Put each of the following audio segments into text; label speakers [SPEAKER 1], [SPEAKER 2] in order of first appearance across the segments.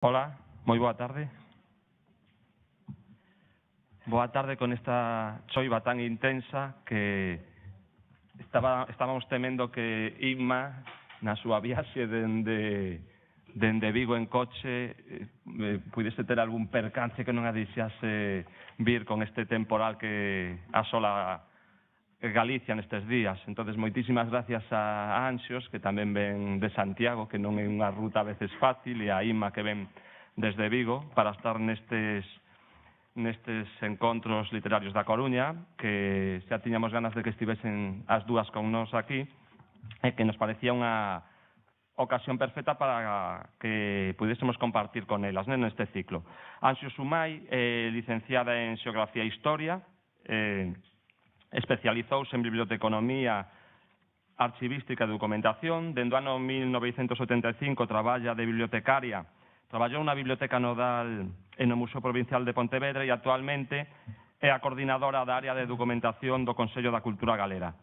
[SPEAKER 1] Hola, moi boa tarde. Boa tarde con esta choiva tan intensa que estábamos temendo que Inma, na súa viaxe dende Vigo en coche, puidese ter algún percance que non a deixase vir con este temporal que asola Galicia nestes días. Entonces, moitísimas gracias a Anxios, que tamén ven de Santiago, que non é unha ruta a veces fácil, e a Inma, que ven desde Vigo, para estar nestes encontros literarios da Coruña, que xa tiñamos ganas de que estivesen as dúas con nós aquí, e que nos parecía unha ocasión perfecta para que pudésemos compartir con elas neste ciclo. Anxos Sumai, licenciada en Xeografía e Historia, especializouse en biblioteconomía, archivística e documentación. Dende o ano 1975 traballa de bibliotecaria. Traballou na Biblioteca Nodal e no Museo Provincial de Pontevedra e actualmente é a coordinadora da área de documentación do Consello da Cultura Galega.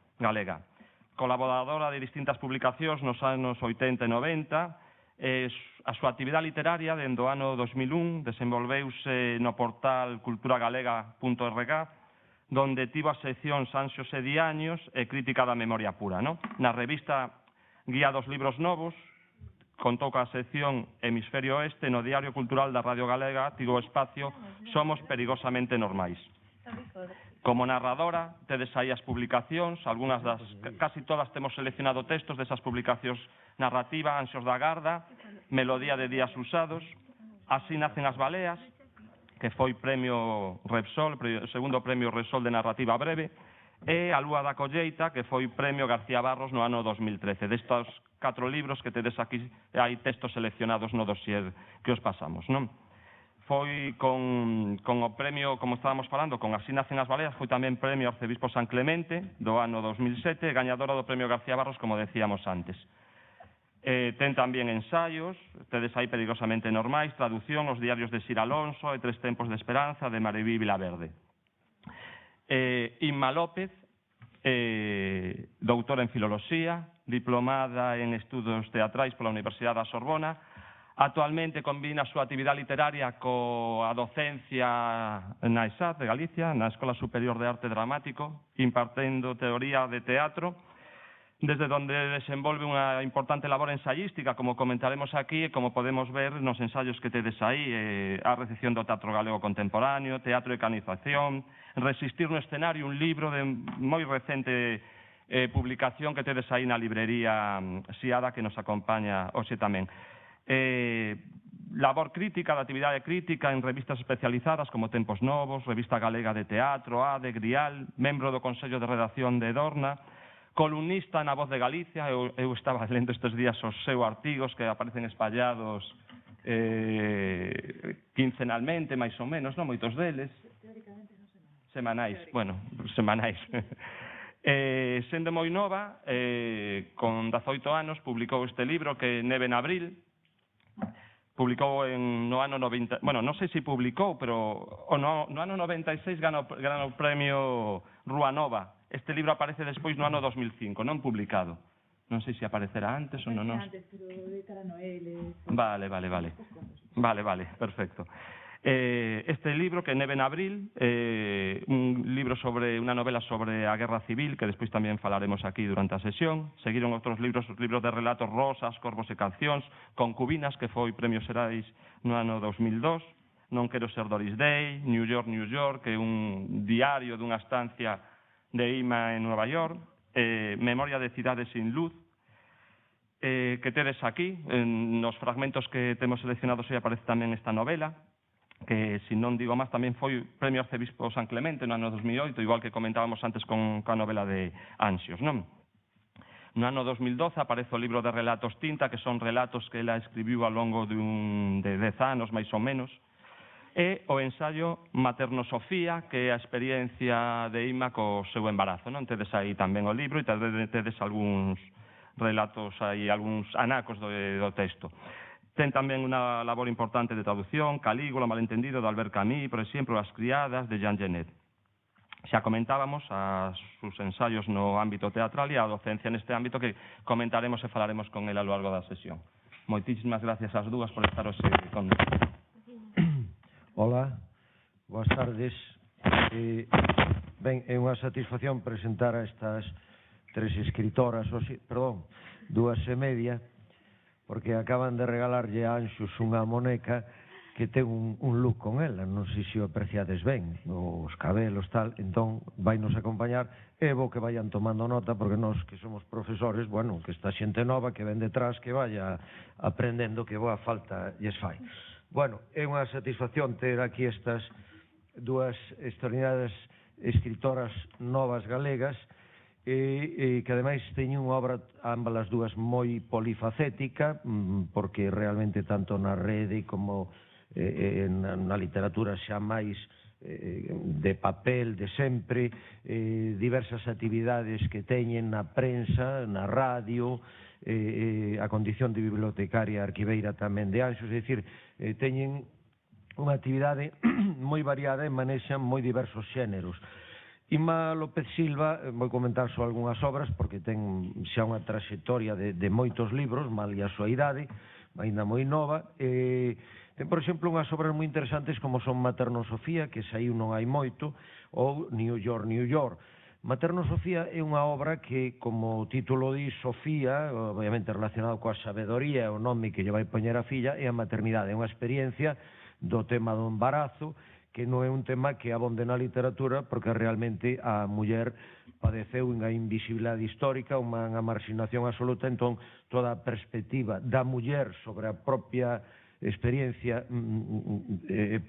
[SPEAKER 1] Colaboradora de distintas publicacións nos anos 80 e 90. A súa actividade literaria dende o ano 2001 desenvolveuse no portal culturagalega.org, donde tivo as seccións Anxios e Diaños e Crítica da Memoria Pura. Na revista Guía dos Libros Novos, contou coa sección Hemisferio Oeste, no Diario Cultural da Radio Galega tivo o espacio Somos Perigosamente Normais. Como narradora, tedes aí as publicacións, casi todas temos seleccionado textos desas publicacións narrativa, Anxos da Garda, Melodía de Días Usados, Así nacen as baleas, que foi premio Repsol, segundo premio Repsol de narrativa breve, e A lúa da colleita, que foi premio García Barros no ano 2013. Destos 4 libros que tedes aquí, hai textos seleccionados no dossier que os pasamos, non? Foi con o premio, como estábamos falando, con Así nacen as baleas, foi tamén premio Arcebispo San Clemente do ano 2007, gañadora do premio García Barros, como decíamos antes. Ten tamén ensaios, tedes aí Perigosamente Normais, traducción, Os diarios de Sir Alonso e Tres tempos de esperanza, de Mariví Vilaverde. Inma López, doutora en Filoloxía, diplomada en Estudos Teatrais pola Universidade da Sorbona. Actualmente combina a súa actividade literaria coa docencia na ESAD de Galicia, na Escola Superior de Arte Dramático, impartendo teoría de teatro, desde onde desenvolve unha importante labor ensayística, como comentaremos aquí, e como podemos ver nos ensaios que tedes aí, a recepción do teatro galego contemporáneo, teatro e canización, Resistir no escenario, un libro de moi recente publicación que tedes aí na librería Xiada, que nos acompaña hoxe tamén. Labor crítica, de actividade crítica en revistas especializadas como Tempos Novos, Revista Galega de Teatro, ADE, Grial, membro do Consello de Redacción de Dorna, columnista na Voz de Galicia. Eu estaba lendo estes días os seus artigos que aparecen espallados quincenalmente, máis ou menos, non moitos deles. Teóricamente non semanais. Semanais. Sendo moi nova, con 18 anos, publicou este libro que Neve en Abril. Publicou no ano 90, non sei se publicou, pero no ano 96 gana o premio Rúa Nova. Este libro aparece despois no ano 2005, non publicado. Non sei se aparecerá antes ou non.
[SPEAKER 2] Antes, pero de cara a Noel.
[SPEAKER 1] Vale, perfecto. Este libro, que Neve en Abril, un libro sobre unha novela sobre a Guerra Civil, que despois tamén falaremos aquí durante a sesión. Seguiron outros libros de relatos, Rosas, Corvos e Cancións, Concubinas, que foi premio Xerais no ano 2002, Non quero ser Doris Day, New York, que é un diario dunha estancia de Ima en Nueva York, Memoria de cidades sin luz, que tedes aquí. Nos fragmentos que temos seleccionados aí aparece tamén esta novela, que, se non digo máis, tamén foi premio Arcebispo San Clemente no ano 2008, igual que comentábamos antes con a novela de Anxios, non? No ano 2012 aparece o libro de relatos Tinta, que son relatos que ela escribiu ao longo de 10 anos, máis ou menos, e o ensaio Maternosofía, que é a experiencia de Inma co seu embarazo, non? Tedes aí tamén o libro e tedes algúns relatos aí, algúns anacos do texto. Ten tamén unha labor importante de traducción, Calígula, Malentendido, de Albert Camus, por exemplo, As criadas, de Jean Genet. Xa comentábamos os seus ensaios no ámbito teatral e a docencia neste ámbito, que comentaremos e falaremos con ela a lo largo da sesión. Moitísimas gracias ás dúas por estar hoxe con nós.
[SPEAKER 3] Hola, boas tardes. Ben, é unha satisfacción presentar a estas tres escritoras, dúas e media, porque acaban de regalarlle a Anxos unha moneca que ten un look con ela, non sei se o apreciades ben, os cabelos tal, entón vai nos acompañar, e bo que vayan tomando nota, porque nós que somos profesores, bueno, que esta xente nova que ven detrás, que vaya aprendendo que boa falta lles fai. Bueno, é unha satisfacción ter aquí estas dúas extraordinarias escritoras novas galegas, e que ademais teñen unha obra, ambas as dúas, moi polifacética, porque realmente tanto na rede como na literatura xa máis de papel, de sempre, diversas actividades que teñen na prensa, na radio, a condición de bibliotecaria arquiveira tamén de Anxos, é dicir, teñen unha actividade moi variada e manexan moi diversos xéneros. Ima López Silva, vou comentar só algunhas obras, porque ten xa unha traxectoria de moitos libros, malia a súa idade, ainda moi nova. Ten, por exemplo, unhas obras moi interesantes como son Maternosofía, que saiu non hai moito, ou New York, New York. Maternosofía é unha obra que, como o título di, Sofía, obviamente relacionado coa sabedoría, o nome que lle vai poñer a filla, é a maternidade, é unha experiencia do tema do embarazo, que non é un tema que abonde na literatura, porque realmente a muller padeceu unha invisibilidade histórica, unha marxinación absoluta, entón toda a perspectiva da muller sobre a propia experiencia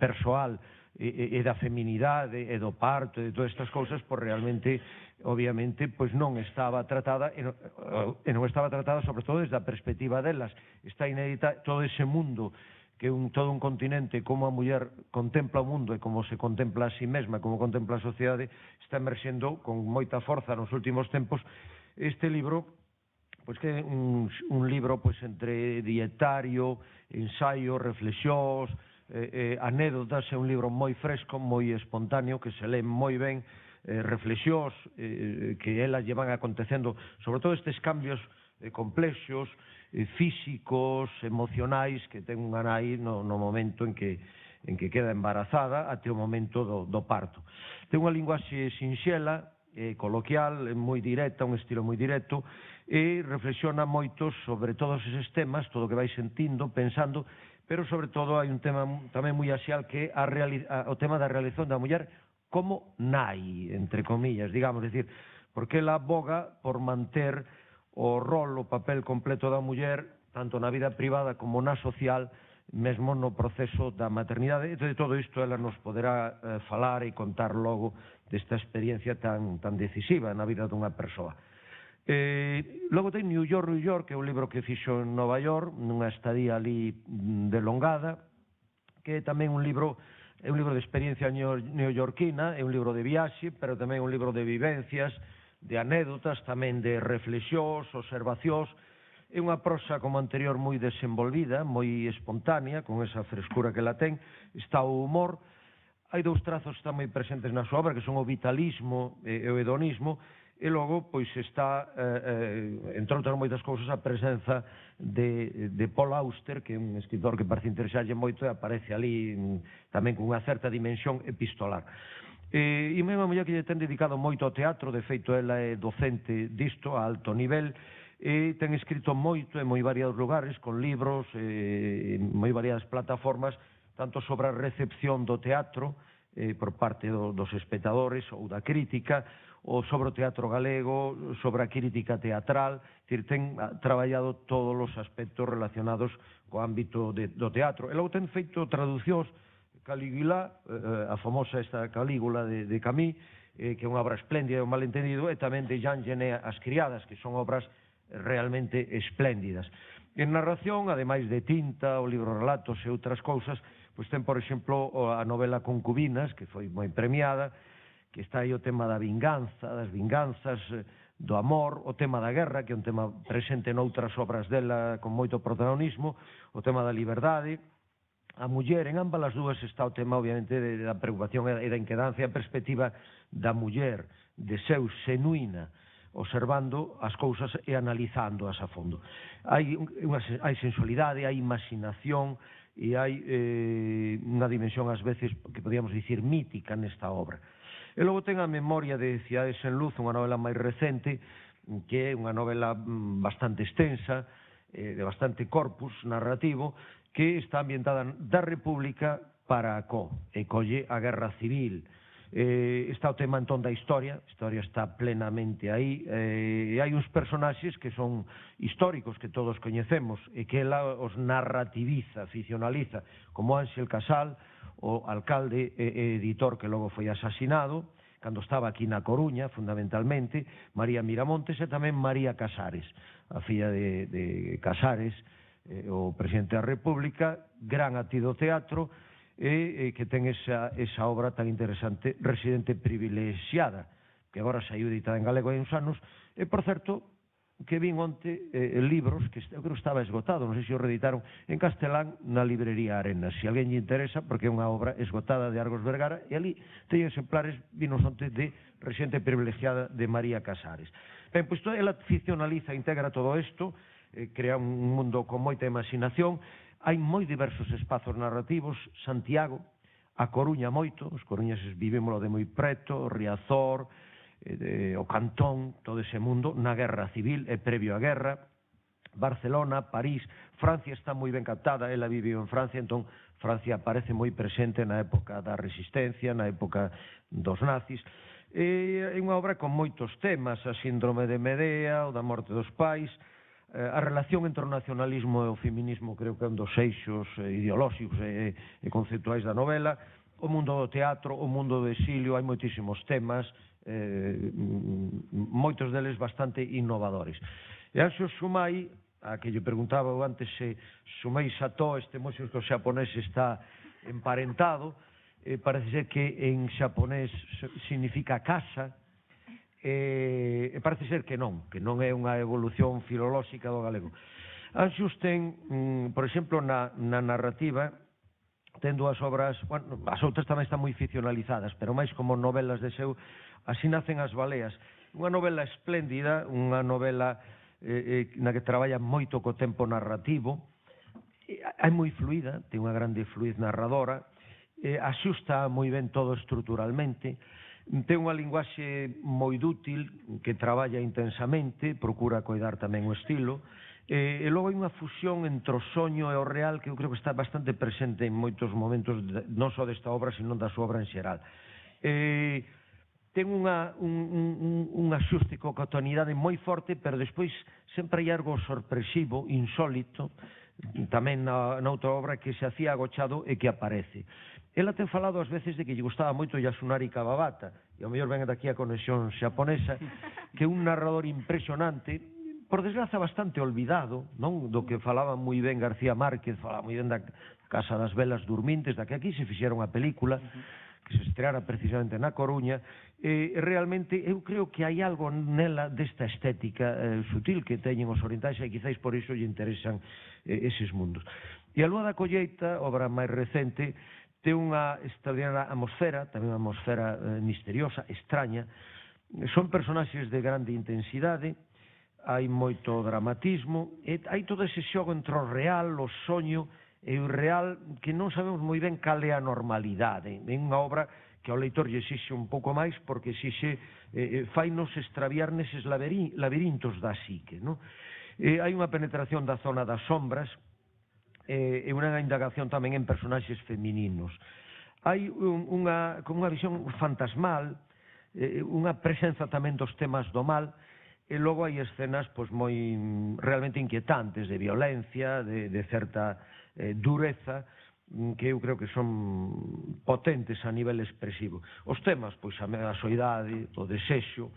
[SPEAKER 3] persoal e da feminidade e do parto e de todas estas cousas, pois realmente, obviamente, pois non estaba tratada, e non estaba tratada sobre todo desde a perspectiva delas. Está inédita todo ese mundo, que todo un continente, como a muller contempla o mundo e como se contempla a si mesma, como contempla a sociedade, está emerxendo con moita forza nos últimos tempos. Este libro, pois que é un libro pois entre dietario, ensaio, reflexións, anécdotas, é un libro moi fresco, moi espontáneo, que se lee moi ben, reflexións que elas llevan acontecendo, sobre todo estes cambios complexos, físicos, emocionais, que ten unha nai no momento en que queda embarazada até o momento do parto. Ten unha linguaxe sinxela, coloquial, moi directa, un estilo moi directo, e reflexiona moito sobre todos eses temas, todo o que vai sentindo, pensando, pero sobre todo hai un tema tamén moi axial que é o tema da realización da muller como nai, entre comillas, digamos, é dicir, porque ela aboga por manter o rol, o papel completo da muller, tanto na vida privada como na social, mesmo no proceso da maternidade. E de todo isto ela nos poderá falar e contar logo desta experiencia tan decisiva na vida dunha persoa. Logo ten New York, New York, que é un libro que fixo en Nova York, nunha estadía ali delongada, que é tamén un libro de experiencia neoyorquina, é un libro de viaxe, pero tamén un libro de vivencias, de anécdotas, tamén de reflexións, observacións. É unha prosa como anterior moi desenvolvida, moi espontánea, con esa frescura que la ten, está o humor. Hai dous trazos que están moi presentes na súa obra, que son o vitalismo e o hedonismo, e logo, pois, está, entre outras moitas cousas, a presenza de Paul Auster, que é un escritor que parece interesarlle moito e aparece ali tamén con unha certa dimensión epistolar. E mesmo a muller que lle ten dedicado moito ao teatro, de feito ela é docente disto a alto nivel, e ten escrito moito en moi variados lugares, con libros, en moi variadas plataformas, tanto sobre a recepción do teatro por parte dos espectadores ou da crítica, ou sobre o teatro galego, sobre a crítica teatral, ten traballado todos os aspectos relacionados co ámbito do teatro. E logo ten feito traducións, Calígula, a famosa esta Calígula de Camus, que é unha obra espléndida, un malentendido, e tamén de Jean Genet, As criadas, que son obras realmente espléndidas. En narración, ademais de Tinta, o libro Relatos e outras cousas, pois ten, por exemplo, a novela Concubinas, que foi moi premiada, que está aí o tema da vinganza, das vinganzas, do amor, o tema da guerra, que é un tema presente noutras obras dela con moito protagonismo, o tema da liberdade. A muller, en ambas as dúas está o tema, obviamente, da preocupación e da inquedancia, a perspectiva da muller, de seu xenuína, observando as cousas e analizándoas a fondo. Hai sensualidade, hai imaginación e hai unha dimensión ás veces que podíamos dicir mítica nesta obra. E logo ten a Memoria de Cidades en Luz, unha novela máis recente, que é unha novela bastante extensa, de bastante corpus narrativo, que está ambientada da República para Co, e colle a Guerra Civil. Está o tema entón da historia, a historia está plenamente aí, e hai uns personaxes que son históricos, que todos coñecemos, e que ela os narrativiza, ficcionaliza, como Ángel Casal, o alcalde e editor que logo foi asasinado, cando estaba aquí na Coruña, fundamentalmente, María Miramontes e tamén María Casares, a filla de Casares, o presidente da República, gran actriz do teatro, e que ten esa obra tan interesante, Residente privilexiada, que agora saiu editada en galego hai uns anos, e, por certo, que vin onte libros que eu creo que estaba esgotado, non sei se o reeditaron en castelán na librería Arenas, se alguén lle interesa, porque é unha obra esgotada de Argos Vergara, e ali teñen exemplares, vinos onte, de Residente privilexiada de María Casares. Ben, pois ela ficcionaliza, integra todo isto, crea un mundo con moita imaginación. Hai moi diversos espazos narrativos, Santiago, a Coruña moito, os coruñeses vivémolo de moi preto, o Riazor, o Cantón, todo ese mundo, na Guerra Civil e previo á guerra, Barcelona, París, Francia está moi ben captada, ela vive en Francia, entón Francia aparece moi presente na época da resistencia, na época dos nazis. É unha obra con moitos temas, a síndrome de Medea, o da morte dos pais, a relación entre o nacionalismo e o feminismo creo que é un dos eixos ideolóxicos e conceptuais da novela, o mundo do teatro, o mundo do exilio, hai moitísimos temas, moitos deles bastante innovadores. E Anxo Sumai, a que lle preguntaba antes se Sumei Sato, este músico xaponés, está emparentado, parece ser que en xaponés significa casa, parece ser que non é unha evolución filolóxica do galego. Anxos ten, por exemplo, na narrativa, ten dúas obras, bueno, as outras tamén están moi ficcionalizadas, pero máis como novelas de seu, Así nacen as baleas, unha novela espléndida, unha novela na que traballa moito co tempo narrativo, é moi fluida, ten unha grande fluidez narradora, axusta moi ben todo estruturalmente, ten unha linguaxe moi dútil, que traballa intensamente, procura coidar tamén o estilo, e logo hai unha fusión entre o soño e o real que eu creo que está bastante presente en moitos momentos, non só desta obra, sino da súa obra en xeral. Ten un axuste coa cotidianidade moi forte, pero despois sempre hai algo sorpresivo, insólito, tamén na outra obra que se hacía agochado e que aparece. Ela ten falado ás veces de que lle gustaba moito Yasunari Kawabata, e ao mellor ven daqui a conexión xaponesa, que é un narrador impresionante, por desgraza bastante olvidado, non? Do que falaba moi ben García Márquez, falaba moi ben da Casa das Velas Durmintes, da que aquí se fixera unha película, que se estreara precisamente na Coruña, e realmente eu creo que hai algo nela desta estética sutil que teñen os orientais e quizáis por iso lle interesan eses mundos. E a Lúa da Colleita, obra máis recente, ten unha extraordinaria atmosfera, tamén unha atmosfera misteriosa, extraña, son personaxes de grande intensidade, hai moito dramatismo, e hai todo ese xogo entre o real, o soño e o real, que non sabemos moi ben cal é a normalidade. É unha obra que ao leitor lle exixe un pouco máis, porque exixe fainos extraviar neses labirintos da psique. Hai unha penetración da zona das sombras e unha indagación tamén en personaxes femininos. Hai unha visión fantasmal, unha presenza tamén dos temas do mal, e logo hai escenas moi realmente inquietantes de violencia, de certa dureza, que eu creo que son potentes a nivel expresivo. Os temas, pois a soidade, o desexo,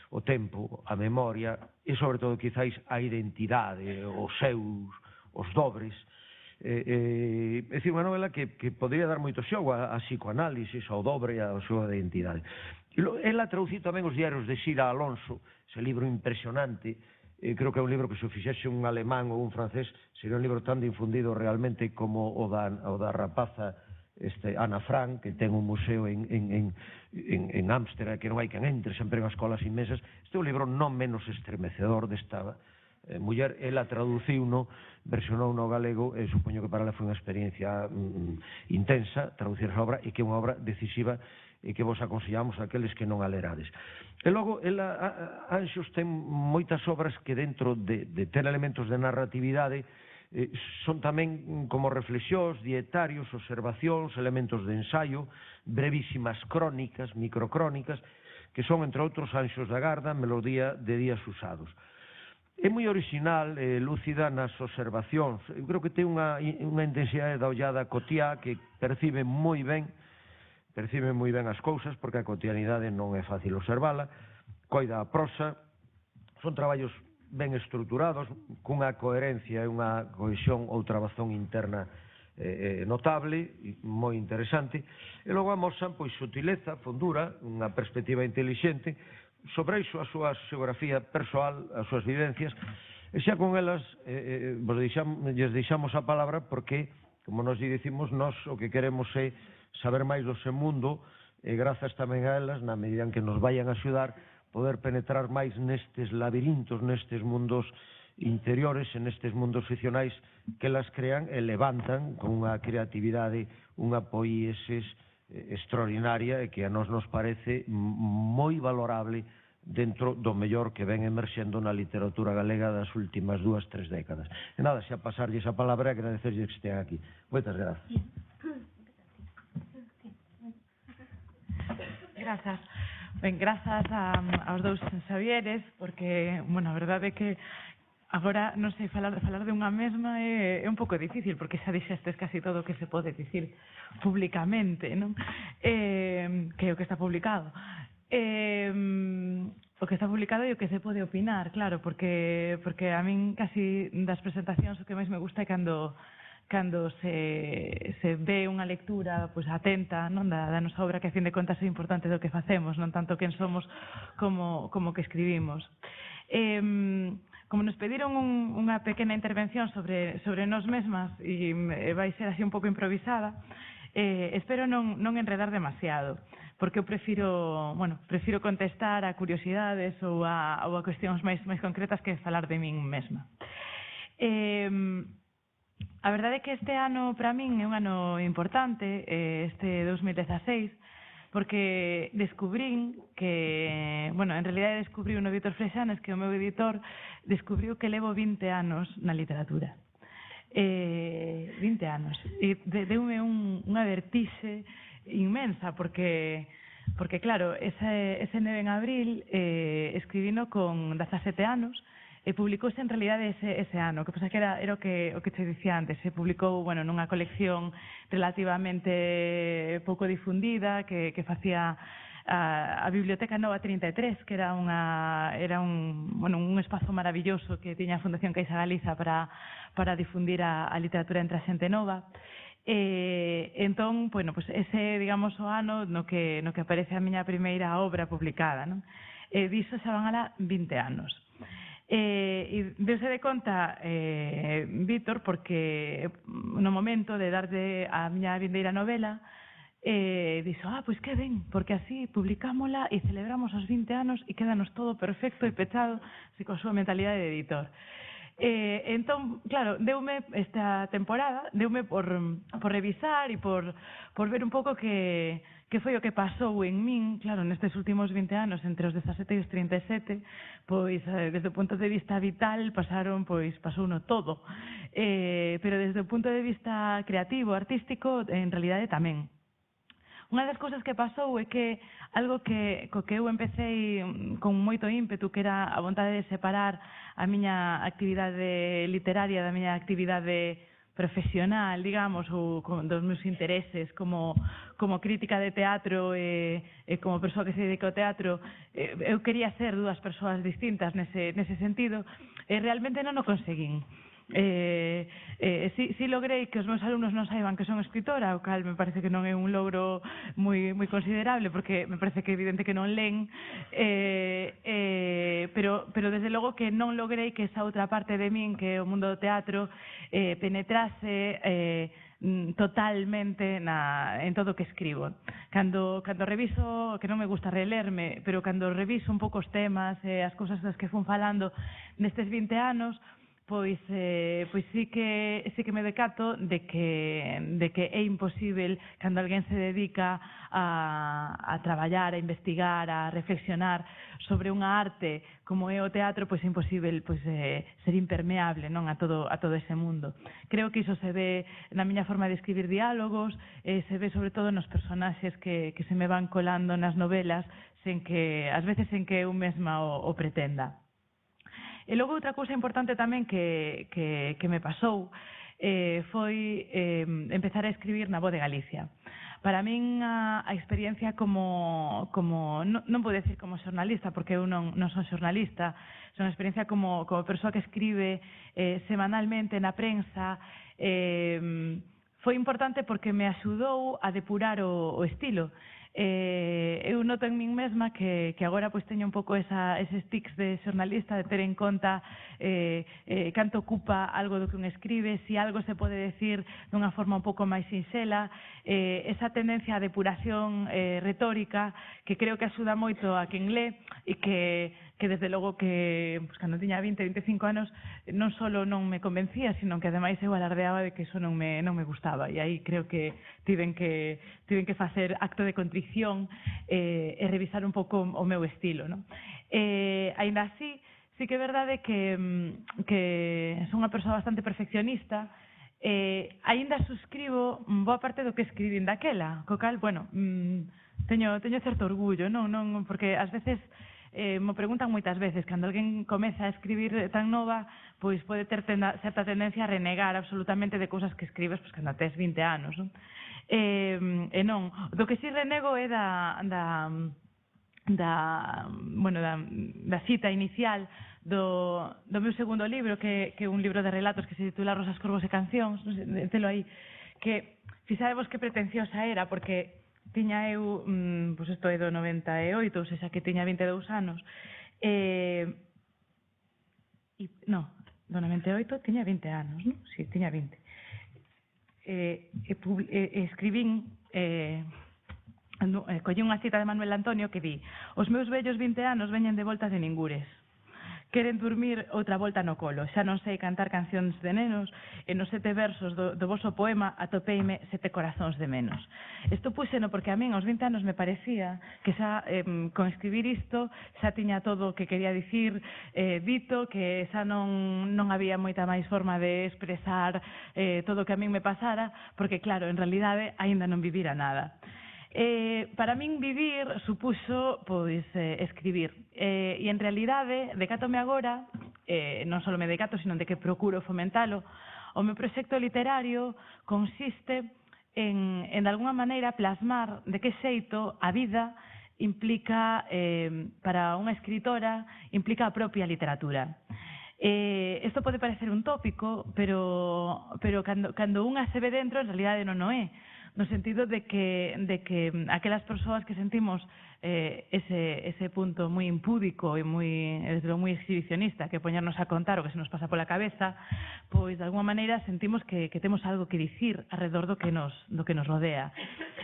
[SPEAKER 3] o tempo, a memoria, e sobre todo quizáis a identidade, os seus, os dobres. É dicir, unha novela que podría dar moito xogo a psicoanálisis, ao dobre, ao xogo da identidade. Ela traduciu tamén os diarios de Sira Alonso, ese libro impresionante, creo que é un libro que se fixese un alemán ou un francés, sería un libro tan difundido realmente como o da rapaza Ana Frank, que ten un museo en Ámsterdam, que non hai quen entre, sempre en as colas inmensas. Este é un libro non menos estremecedor desta muller. Ela traduciu-no, versionou no galego, e supoño que para ela foi unha experiencia intensa traducir esa obra, e que é unha obra decisiva e que vos aconsellamos a aqueles que non a lerades. E logo, Anxos ten moitas obras que dentro de ter elementos de narratividade son tamén como reflexións, dietarios, observacións, elementos de ensaio, brevísimas crónicas, microcrónicas, que son, entre outros, Anxos da Garda, Melodía de días usados. É moi original, lúcida nas observacións. Eu creo que ten unha intensidade da ollada cotiá que percibe moi ben as cousas, porque a cotianidade non é fácil observala, coida a prosa, son traballos ben estruturados, cunha coherencia e unha cohesión ou trabazón interna notable, moi interesante, e logo amosan sutileza, fondura, unha perspectiva intelixente, sobre iso a súa xeografía persoal, as súas vivencias, e xa con elas lles deixamos a palabra porque, como nos dicimos, nós o que queremos é saber máis do seu mundo, e grazas tamén a elas, na medida en que nos vayan a axudar, poder penetrar máis nestes labirintos, nestes mundos interiores, nestes mundos ficcionais que elas crean e levantan con unha creatividade, unha poieses extraordinaria e que a nos parece moi valorable dentro do mellor que ven emerxendo na literatura galega das últimas 2-3 décadas. E nada, xa pasarlles a palabra e agradecerlles que estean aquí. Moitas gracias.
[SPEAKER 2] Grazas. Ben, grazas aos dous Xavieres, porque, bueno, a verdade é que agora non sei falar de unha mesma é un pouco difícil, porque xa dixestes casi todo o que se pode dicir públicamente, non? Que é o que está publicado. O que está publicado e o que se pode opinar, claro, porque a min casi das presentacións o que máis me gusta é cando se ve unha lectura atenta da nosa obra, que a fin de contas é importante do que facemos, non tanto quen somos como que escribimos. Como nos pediron unha pequena intervención sobre nós mesmas e vai ser así un pouco improvisada, espero non enredar demasiado, porque eu prefiro contestar a curiosidades ou a cuestións máis concretas que falar de min mesma. A verdade é que este ano para min é un ano importante, este 2016, porque descubrín que, en realidad descubriu no Víctor Freixanes, que o meu editor descubriu que levo 20 anos na literatura. 20 anos. E deume unha vertixe inmensa, porque claro, ese 9 en abril escribino con 17 anos, e publicouse en realidade ese ano, que pasa que era o que te dicía antes, se publicou nunha colección relativamente pouco difundida que facía a Biblioteca Nova 33, que era un espazo maravilloso que tiña a Fundación Caixa Galiza para difundir a literatura entre a xente nova. Entón, ese, digamos, o ano no que aparece a miña primeira obra publicada, non? Diso xa van alá 20 anos. E deuse de conta Víctor, porque no momento de darlle a miña vindeira novela dixo, pois que ben, porque así publicámola e celebramos os 20 anos e quédanos todo perfecto e pechado, así con súa mentalidade de editor. Entón, claro, deume esta temporada, deume por revisar e por ver un pouco que foi o que pasou en min, claro, nestes últimos 20 anos, entre os 17 e os 37, desde o punto de vista vital pasouno todo, pero desde o punto de vista creativo, artístico, en realidade tamén. Unha das cousas que pasou é que algo co que eu empecé con moito ímpetu, que era a vontade de separar a miña actividade literaria da miña actividade profesional, digamos, ou dos meus intereses como crítica de teatro e como persoa que se dedica ao teatro, eu quería ser dúas persoas distintas nese sentido, e realmente non o conseguín. Si logrei que os meus alumnos non saiban que son escritora, o cal me parece que non é un logro moi considerable, porque me parece que é evidente que non len, pero desde logo que non logrei que esa outra parte de min, que é o mundo do teatro, penetrase totalmente en todo o que escribo. Cando reviso, que non me gusta relerme, pero cando reviso un pouco os temas e as cousas das que fun falando nestes 20 anos, pois sí que me decato de que é imposible cando alguén se dedica a traballar, a investigar, a reflexionar sobre unha arte como é o teatro, pois é imposible ser impermeable, non, a todo ese mundo. Creo que iso se ve na miña forma de escribir diálogos, se ve sobre todo nos personaxes que se me van colando nas novelas, ás veces sen que eu mesma o pretenda. E logo outra cousa importante tamén que me pasou foi empezar a escribir na Voz de Galicia. Para min a experiencia como non podo decir como xornalista, porque eu non son xornalista, son experiencia como persoa que escribe semanalmente na prensa, foi importante porque me axudou a depurar o estilo. Eu noto en min mesma que agora teño un pouco eses tics de xornalista, de ter en conta canto ocupa algo do que un escribe, si algo se pode decir dunha forma un pouco máis sinxela, esa tendencia a depuración retórica que creo que axuda moito a quen lé e que desde logo que cando tiña 20, 25 anos non só non me convencía, sino que ademais eu alardeaba de que eso non me gustaba, e aí creo que tiven que facer acto de contrición e revisar un pouco o meu estilo, non? Aínda así, sí que é verdade que son unha persoa bastante perfeccionista, aínda suscribo boa parte do que escribín daquela, co cal, bueno, teño certo orgullo, non, porque ás veces me preguntan moitas veces, cando alguén comeza a escribir tan nova, pois pode ter certa tendencia a renegar absolutamente de cousas que escribes cando tes 20 anos, non? E non, do que si renego é da cita inicial do meu segundo libro, que é un libro de relatos que se titula Rosas, Corvos e Cancións, telo aí, que fixadevos que pretenciosa era, porque tiña eu, isto é do 98, ou seja, que tiña 22 anos, do 98 tiña 20 anos, non? Si, tiña 20. Escribín, collí unha cita de Manuel Antonio que di: os meus vellos 20 anos veñen de voltas de ningures. Queren dormir outra volta no colo. Xa non sei cantar cancións de nenos, e nos 7 versos do voso poema atopeime 7 corazóns de menos. Isto puxeno porque a min aos 20 anos me parecía que xa con escribir isto xa tiña todo o que quería dicir dito, que xa non había moita máis forma de expresar todo o que a min me pasara, porque claro, en realidade aínda non vivira nada. Para min vivir supuxo escribir, e en realidade decátome agora, non só me decato, sino de que procuro fomentalo. O meu proxecto literario consiste en de alguna maneira plasmar de que xeito a vida implica, para unha escritora, implica a propia literatura. Isto pode parecer un tópico, pero cando unha se ve dentro, en realidade non o é, no sentido de que aquelas persoas que sentimos ese punto moi impúdico e moi exhibicionista, que poñernos a contar o que se nos pasa pola cabeza, pois de alguma maneira sentimos que temos algo que dicir alrededor do que nos rodea.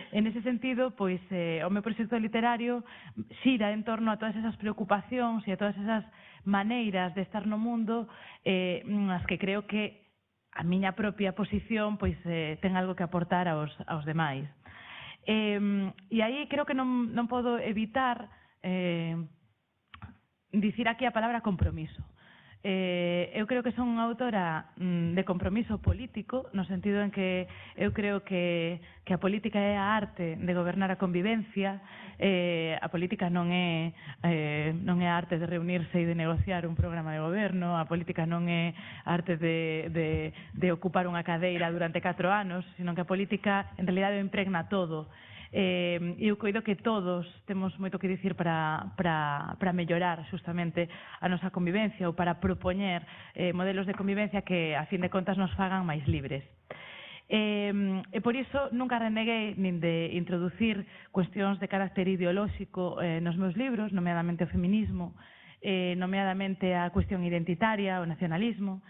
[SPEAKER 2] En ese sentido, pois o meu proxecto literario xira en torno a todas esas preocupacións e a todas esas maneiras de estar no mundo as que creo que a miña propia posición ten algo que aportar aos demais. E aí creo que non podo evitar dicir aquí a palabra compromiso. Eu creo que son unha autora de compromiso político, no sentido en que eu creo que a política é a arte de gobernar a convivencia. A política non é a arte de reunirse e de negociar un programa de goberno, a política non é a arte de ocupar unha cadeira durante 4 anos, sino que a política en realidade impregna todo. Eu coido que todos temos moito que dicir para mellorar justamente a nosa convivencia ou para propoñer modelos de convivencia que a fin de contas nos fagan máis libres. E por iso nunca reneguei nin de introducir cuestións de carácter ideolóxico nos meus libros, nomeadamente o feminismo, nomeadamente a cuestión identitaria, o nacionalismo.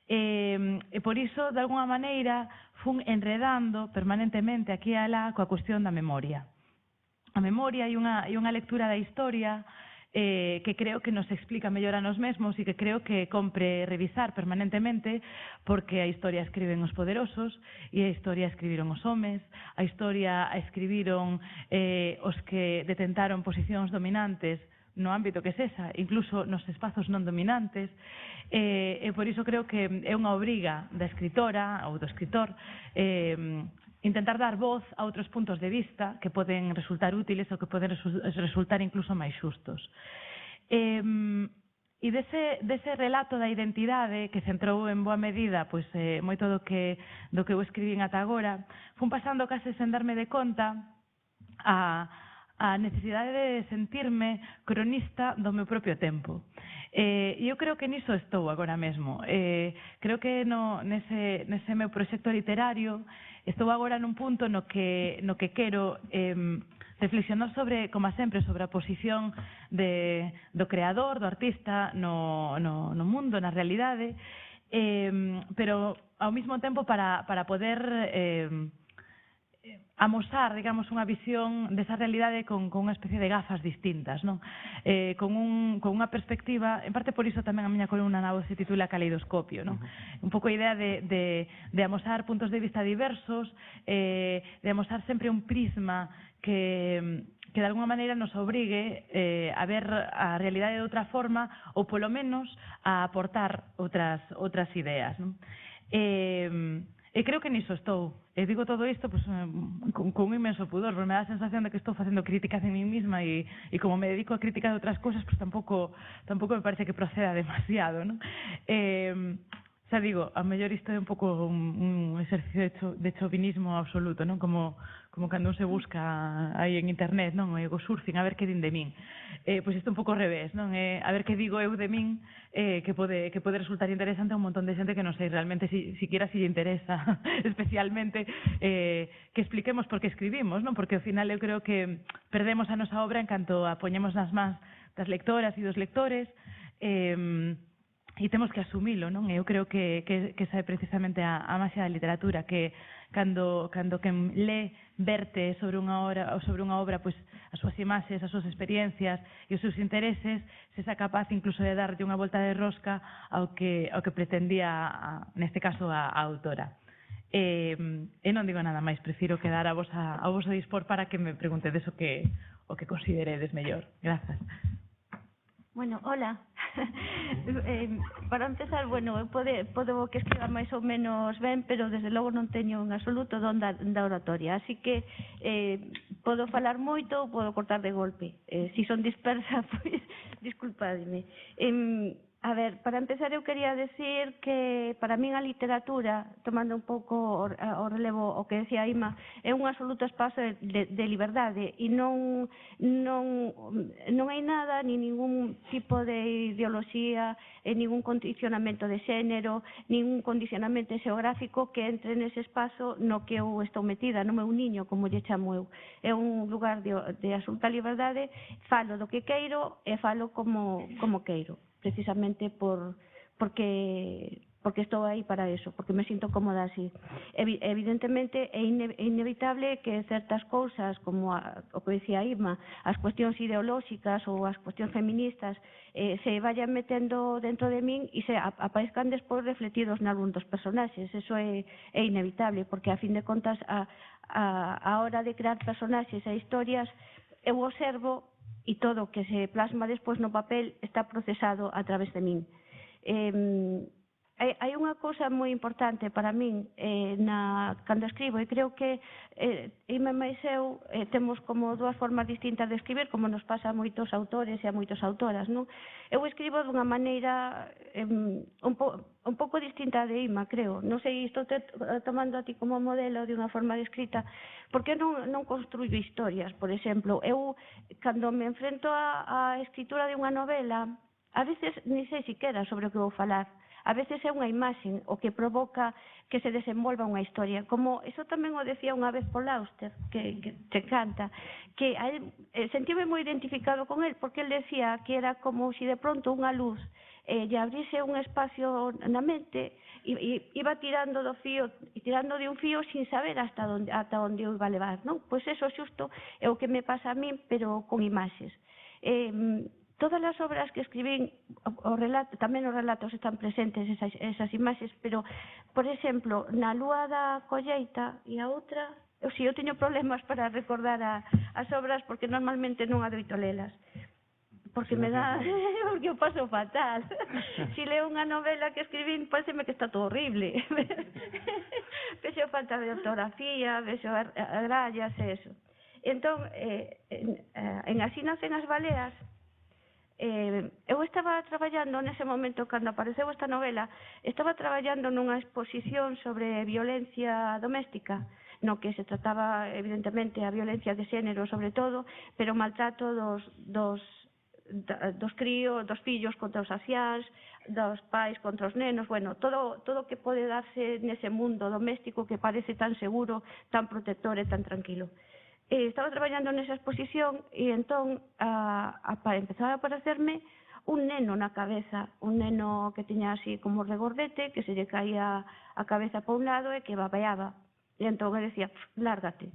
[SPEAKER 2] E por iso, de alguna maneira, fun enredando permanentemente aquí e alá coa cuestión da memoria. A memoria e unha lectura da historia que creo que nos explica mellor a nos mesmos e que creo que compre revisar permanentemente, porque a historia escriben os poderosos e a historia escribiron os homes, a historia a escribiron os que detentaron posicións dominantes no ámbito que sesa, incluso nos espazos non dominantes, e por iso creo que é unha obriga da escritora ou do escritor intentar dar voz a outros puntos de vista que poden resultar útiles ou que poden resultar incluso máis xustos. E dese relato da identidade que centrou en boa medida moito do que eu escribín ata agora, fun pasando case sen darme de conta a necesidade de sentirme cronista do meu propio tempo. E eu creo que niso estou agora mesmo. Creo que nese meu proxecto literario estou agora nun punto no que quero reflexionar sobre, como sempre, sobre a posición do creador, do artista no mundo, na realidade, pero ao mesmo tempo para poder amosar, digamos, unha visión desa realidade con unha especie de gafas distintas, non? Con unha perspectiva, en parte por iso tamén a miña columna na Voz se titula Caleidoscopio, non? Un pouco a idea de amosar puntos de vista diversos, de amosar sempre un prisma que de alguna maneira nos obrigue a ver a realidade de outra forma ou polo menos a aportar outras ideas, non? E creo que niso estou. E digo todo isto con un inmenso pudor, porque me dá a sensación de que estou facendo críticas de mí misma e como me dedico a crítica de outras cousas, tampouco me parece que proceda demasiado, non? Xa digo, a mellor isto é un pouco un exercicio de chauvinismo absoluto, non? Como cando se busca aí en internet, non? O egosurfing, a ver que din de min. Pois isto un pouco ao revés, non? A ver que digo eu de min, que pode resultar interesante a un montón de xente que non sei realmente siquiera si lle interesa especialmente que expliquemos por que escribimos, non? Porque ao final eu creo que perdemos a nosa obra en canto a poñemos nas mans das lectoras e dos lectores e temos que asumilo, non? Eu creo que esa é precisamente a maxia da literatura, que cando quen lé verte sobre unha obra pois as súas imaxes, as súas experiencias e os seus intereses, se xa capaz incluso de darlle unha volta de rosca ao que pretendía, neste caso, a autora. E non digo nada máis, prefiro quedar a vos a dispor para que me preguntedes o que consideredes mellor. Grazas.
[SPEAKER 4] Bueno, hola. Para empezar, bueno, eu podo que escriba máis ou menos ben, pero desde logo non teño en absoluto don da oratoria, así que podo falar moito ou podo cortar de golpe. Si son dispersa, pois disculpadme. A ver, para empezar eu quería decir que para min a literatura, tomando un pouco o relevo o que decía Ima, é un absoluto espazo de liberdade e non hai nada, ni ningún tipo de ideoloxía, ningún condicionamento de xénero, ningún condicionamento xeográfico que entre nese espazo no que eu estou metida, no meu niño, como lle chamo eu. É un lugar de absoluta liberdade, falo do que queiro e falo como queiro, precisamente porque estou aí para eso, porque me sinto cómoda así. Evidentemente é inevitable que certas cousas, como o que decía Irma, as cuestións ideolóxicas ou as cuestións feministas se vayan metendo dentro de min e se aparezcan despois refletidos nalgún dos personaxes. Eso é inevitable, porque a fin de contas a hora de crear personaxes e historias eu observo e todo o que se plasma despois no papel está procesado a través de min. Hai unha cousa moi importante para min cando escribo, e creo que Ima e eu temos como dúas formas distintas de escribir, como nos pasa a moitos autores e a moitas autoras, non? Eu escribo dunha maneira un pouco distinta de Ima, creo. Non sei, estou tomando a ti como modelo de unha forma de escrita, porque non construyo historias, por exemplo. Eu, cando me enfrento á escritura de unha novela, a veces ni sei siquera sobre o que vou falar. A veces é unha imaxe o que provoca que se desenvolva unha historia. Como eso tamén o decía unha vez Paul Auster, que te encanta, que a él, sentíame moi identificado con él, porque él decía que era como si de pronto unha luz lle abrise un espacio na mente e iba tirando do fío e tirando de un fío sin saber ata onde o iba a levar, non? Pois eso xusto é o que me pasa a min, pero con imaxes. Todas as obras que escribín, tamén os relatos están presentes esas imaxes, pero, por exemplo, na Lúa da Colleita e a outra, eu teño problemas para recordar as obras porque normalmente non adoito lelas. Porque me dá, porque eu paso fatal. Si leo unha novela que escribín, pareceme que está todo horrible. Vexo falta de ortografía, vexo agrallas e eso. Entón, en Así nacen as baleas, eu estaba traballando nese momento, cando apareceu esta novela, estaba traballando nunha exposición sobre violencia doméstica, no que se trataba, evidentemente, a violencia de xénero, sobre todo, pero o maltrato dos críos, dos fillos contra os anciáns, dos pais contra os nenos, bueno, todo o que pode darse nese mundo doméstico que parece tan seguro, tan protector e tan tranquilo. Estaba traballando nesa exposición e entón empezaba a aparecerme un neno na cabeza, un neno que tiña así como regordete, que se lle caía a cabeza por un lado e que babeaba. E entón eu decía, lárgate.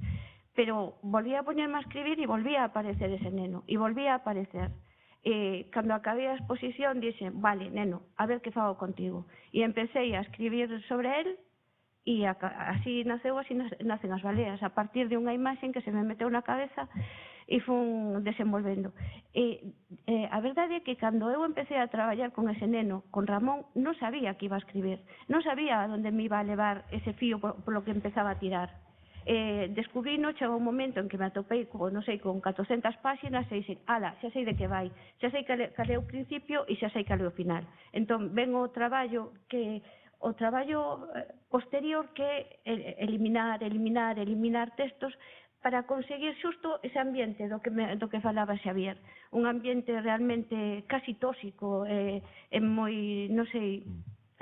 [SPEAKER 4] Pero volvía a poñerme a escribir e volvía a aparecer ese neno, e volvía a aparecer. Cando acabei a exposición dixen, vale, neno, a ver que fago contigo. E empecé a escribir sobre él e así naceu, así nacen as baleas, a partir de unha imaxe que se me meteu na cabeza e fun desenvolvendo. A verdade é que cando eu empecé a traballar con ese neno, con Ramón, non sabía que iba a escribir, non sabía onde me iba a levar ese fío polo que empezaba a tirar. Descubrino, chegou un momento en que me atopei con 400 páxinas e dixen, ala, xa sei de que vai, xa sei cal é o principio e xa sei cal é o final. Entón, ven o traballo posterior que é eliminar textos para conseguir xusto ese ambiente do que falaba Xavier, un ambiente realmente casi tóxico, moi, non sei,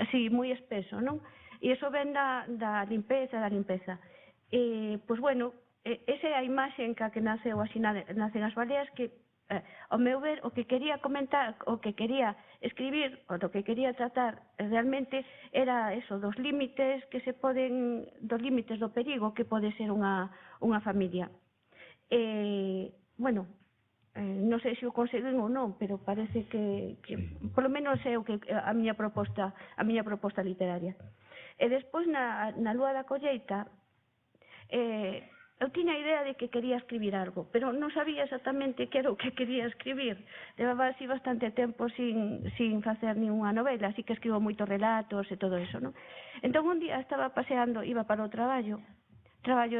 [SPEAKER 4] así, moi espeso, non? E iso ven da limpeza. Pois bueno, esa é a imaxe en que naceu Así nacen as baleas, que ao meu ver o que quería comentar, o que quería escribir, o do que quería tratar realmente era eso, dos límites do perigo que pode ser unha familia. Bueno, non sei se o conseguín ou non, pero parece que polo menos é a miña proposta literaria. E despois na Lúa da Colleita, eu tiña a idea de que quería escribir algo, pero non sabía exactamente que era o que quería escribir. Levaba así bastante tempo sin facer ninguna novela, así que escribo moitos relatos e todo eso, non? Entón un día estaba paseando, iba para o traballo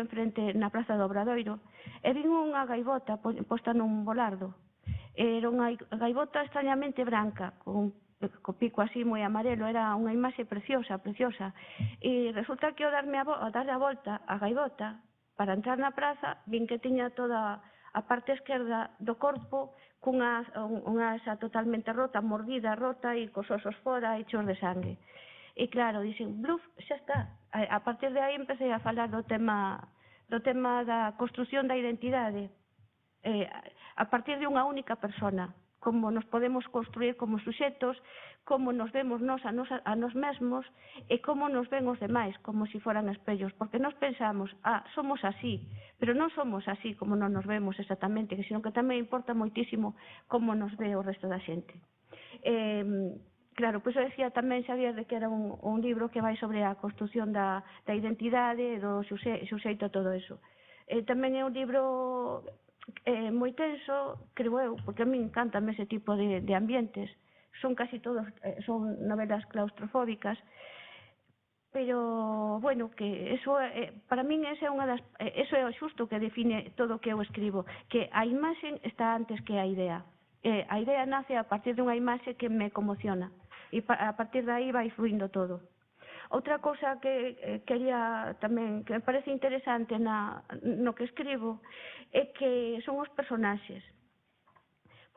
[SPEAKER 4] enfrente na Praza do Obradoiro, e vin unha gaivota posta nun volardo. Era unha gaivota extrañamente branca, con pico así moi amarelo, era unha imaxe preciosa. E resulta que ao darlle a volta a gaivota para entrar na praza, vin que tiña toda a parte esquerda do corpo cunha asa totalmente rota, mordida, rota e cos osos fora e chos de sangue. E claro, dixen, bluf, xa está. A partir de aí empecé a falar do tema da construción da identidade a partir de unha única persona, como nos podemos construir como suxetos, como nos vemos nós a nos mesmos e como nos ven os demais, como se foran espellos, porque nos pensamos, somos así, pero non somos así como non nos vemos exactamente, sino que tamén importa moitísimo como nos ve o resto da xente. Claro, pois eu decía tamén, Xavier, de que era un libro que vai sobre a construción da identidade, do suxeito, todo eso. Tamén é un libro moi tenso, creo eu, porque a mí encantame ese tipo de ambientes. Son casi todos, son novelas claustrofóbicas, pero, bueno, que eso, para min, eso é o xusto que define todo o que eu escribo, que a imaxe está antes que a idea. A idea nace a partir dunha imaxe que me conmociona, e a partir de aí vai fluindo todo. Outra cousa que quería tamén, que me parece interesante no que escribo, é que son os personaxes.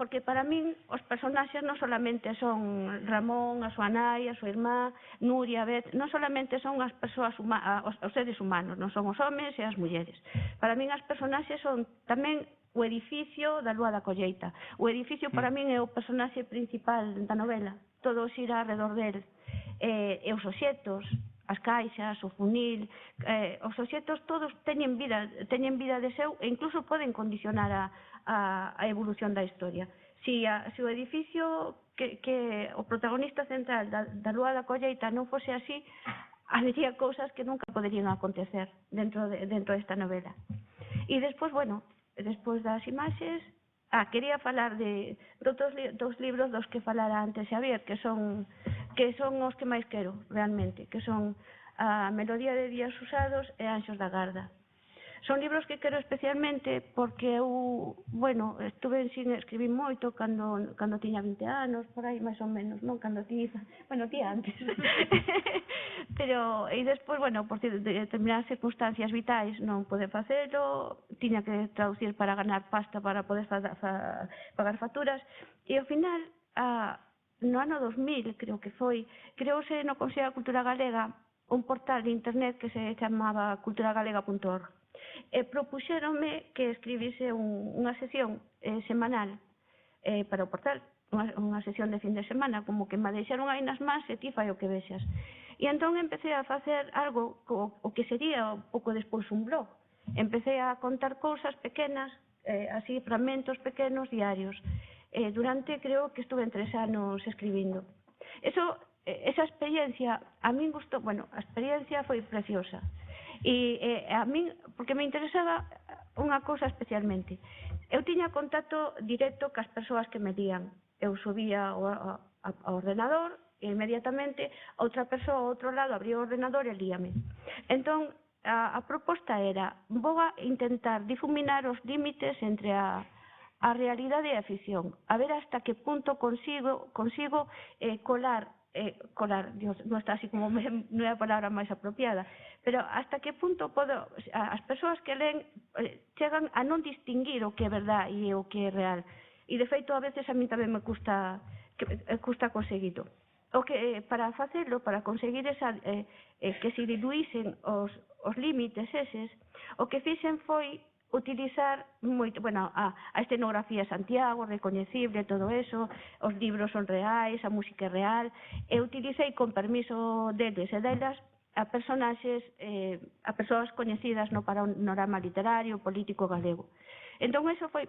[SPEAKER 4] porque para min os personaxes non solamente son Ramón, a súa nai, a súa irmá, Nuria, Beth, non solamente son as persoas os seres humanos, non son os homes e as mulleres. Para min as personaxes son tamén o edificio da Lúa da Colleita. O edificio para min é o personaxe principal da novela, todo xira alrededor del. E os obxetos, as caixas, o funil, os obxetos todos teñen vida de seu e incluso poden condicionar a evolución da historia. Se o edificio que o protagonista central da Lúa da Colleita non fose así, habería cousas que nunca poderían acontecer dentro desta novela. E despois, bueno, despois das imaxes, quería falar de dos libros dos que falara antes Xavier, que son os que máis quero, realmente, que son A Melodía de Días Usados e Anxos da Garda. Son libros que quero especialmente porque eu, bueno, estuve sin escribir moito cando tiña 20 anos, por aí máis ou menos, non? Cando ti, bueno, ti antes. Pero, e despois, bueno, por determinadas circunstancias vitais non pude facelo, tiña que traducir para ganar pasta para poder pagar facturas, e ao final, no ano 2000, creo que foi, creouse no Consello da Cultura Galega un portal de internet que se chamaba culturagalega.org. E propuxéronme que escribise unha sesión semanal para o portal, unha sesión de fin de semana, como que me deixaron aí nas mans e ti fai o que vexas. E entón empecé a facer algo o que sería un pouco despois un blog. Empecé a contar cousas pequenas, así fragmentos pequenos diarios. Durante, creo que estuve 3 anos escribindo. Esa experiencia, a min gustou, bueno, a experiencia foi preciosa. E a min, porque me interesaba unha cousa especialmente. Eu tiña contacto directo cas persoas que me lían. Eu subía ao ordenador e inmediatamente outra persoa ao outro lado abría o ordenador e líame. Entón, a proposta era, vou a intentar difuminar os límites entre a realidade e a ficción, a ver hasta que punto consigo colar, Dios, non está así como non é a palabra máis apropiada, pero hasta que punto as persoas que len chegan a non distinguir o que é verdade e o que é real. E de feito a veces a mí tamén me custa conseguirlo. O que para facelo, para conseguir que se diluísen os límites eses, o que fixen foi utilizar moito, bueno, a escenografía Santiago, recoñecible, todo eso, os libros son reais, a música é real, e utilicei con permiso deles e delas a personaxes, a persoas coñecidas no panorama literario, político galego. Entón, eso foi,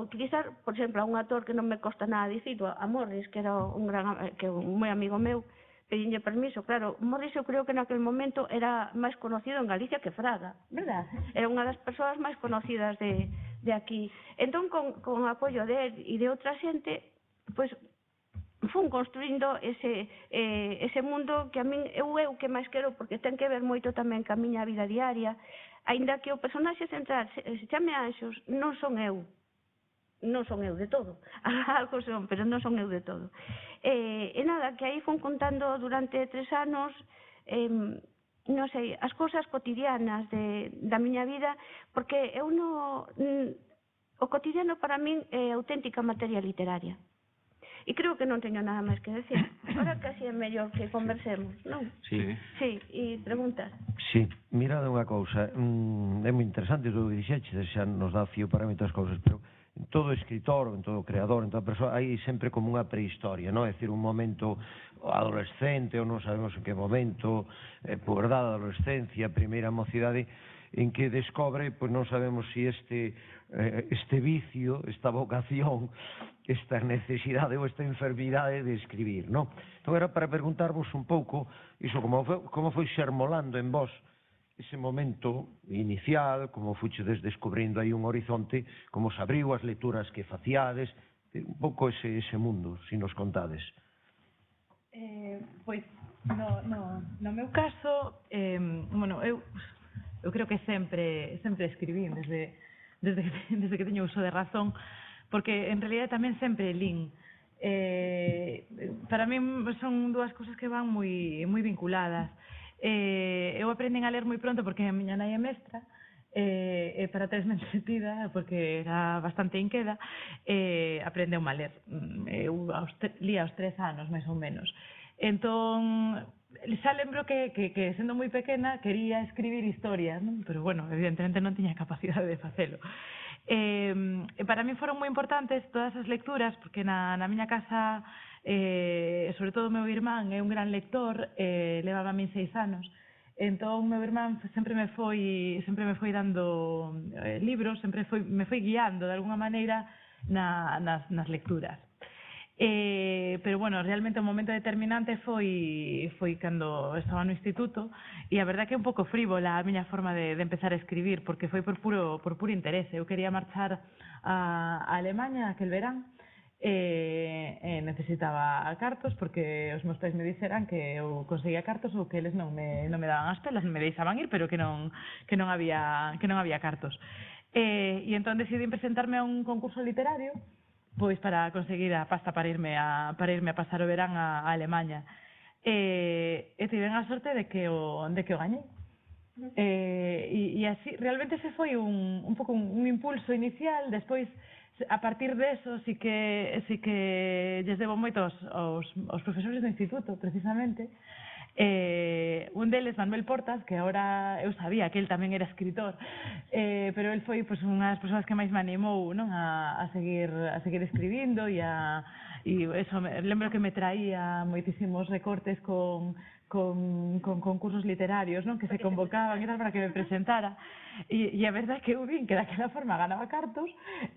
[SPEAKER 4] utilizar, por exemplo, a un actor que non me costa nada dicirlo, a Morris, que era un moi amigo meu, pedinlle permiso, claro, Morris eu creo que naquele momento era máis conocido en Galicia que Fraga, verdad? Era unha das persoas máis conocidas de aquí. Entón, con o apoio de él e de outra xente, pois, fun construindo ese mundo que a min eu que máis quero, porque ten que ver moito tamén ca miña vida diaria, aínda que o personaxe central se chame Anxos, non son eu de todo, algo son, pero non son eu de todo. E nada, que aí fun contando durante 3 anos, non sei, as cousas cotidianas da miña vida, porque eu o cotidiano para min é auténtica materia literaria. E creo que non teño nada máis que decir. Ahora casi é mellor que conversemos, non?
[SPEAKER 3] Sí.
[SPEAKER 4] Sí, e preguntas.
[SPEAKER 3] Sí, mirad unha cousa, é moi interesante todo o que dixeches, xa nos dá fío para moitas cousas, pero en todo escritor, en todo creador, en toda persoa, hai sempre como unha prehistoria, non? É dicir, un momento adolescente, ou non sabemos en que momento, puberdade, adolescencia, primeira mocidade, en que descobre, pois non sabemos se este vicio, esta vocación, esta necesidade ou esta enfermidade de escribir, non? Entón era para preguntarvos un pouco iso, como foi xermolando en vos ese momento inicial, como fuchedes descubrindo aí un horizonte, como se abriu as lecturas que faciades, un pouco ese mundo, se nos contades.
[SPEAKER 2] Pois, no meu caso, bueno, eu creo que sempre escribín desde que teño uso de razón, porque en realidad tamén sempre lín. Para mí son dúas cousas que van moi vinculadas. Eu aprendín a ler moi pronto porque a miña nai é mestra, para teresme entretida, porque era bastante inqueda, aprendeu a ler. Eu lía aos 3 anos, máis ou menos. Entón, xa lembro que sendo moi pequena quería escribir historias, non? Pero, bueno, evidentemente non tiña capacidade de facelo. Para mí foron moi importantes todas as lecturas, porque na miña casa, sobre todo o meu irmán é un gran lector, levaba a min 6 anos, entón o meu irmán sempre me foi dando libros, sempre me foi guiando de alguna maneira nas lecturas. Pero, bueno, realmente o momento determinante foi cando estaba no instituto, e a verdade que é un pouco frívola a miña forma de empezar a escribir, porque foi por puro interese. Eu quería marchar a Alemanha aquel verán, necesitaba cartos, porque os meus pais me dixeran que eu conseguía cartos ou que eles non me daban as pelas, me deixaban ir, pero que non había cartos. E entón decidí presentarme a un concurso literario, pois para conseguir a pasta para irme a pasar o verán a Alemanha. E tiven a sorte de que o gañei. E así, realmente ese foi un pouco un impulso inicial. Despois, a partir de eso, sí que lles debo moito aos profesores do instituto, precisamente. Un deles, Manuel Portas, que agora eu sabía que el tamén era escritor, pero el foi unha das persoas que máis me animou, non, a seguir escribindo, e eso, lembro que me traía moitísimos recortes con concursos literarios, non, que se convocaban e tal para que me presentara, e a verdade é que eu vin que daquela forma ganaba cartos,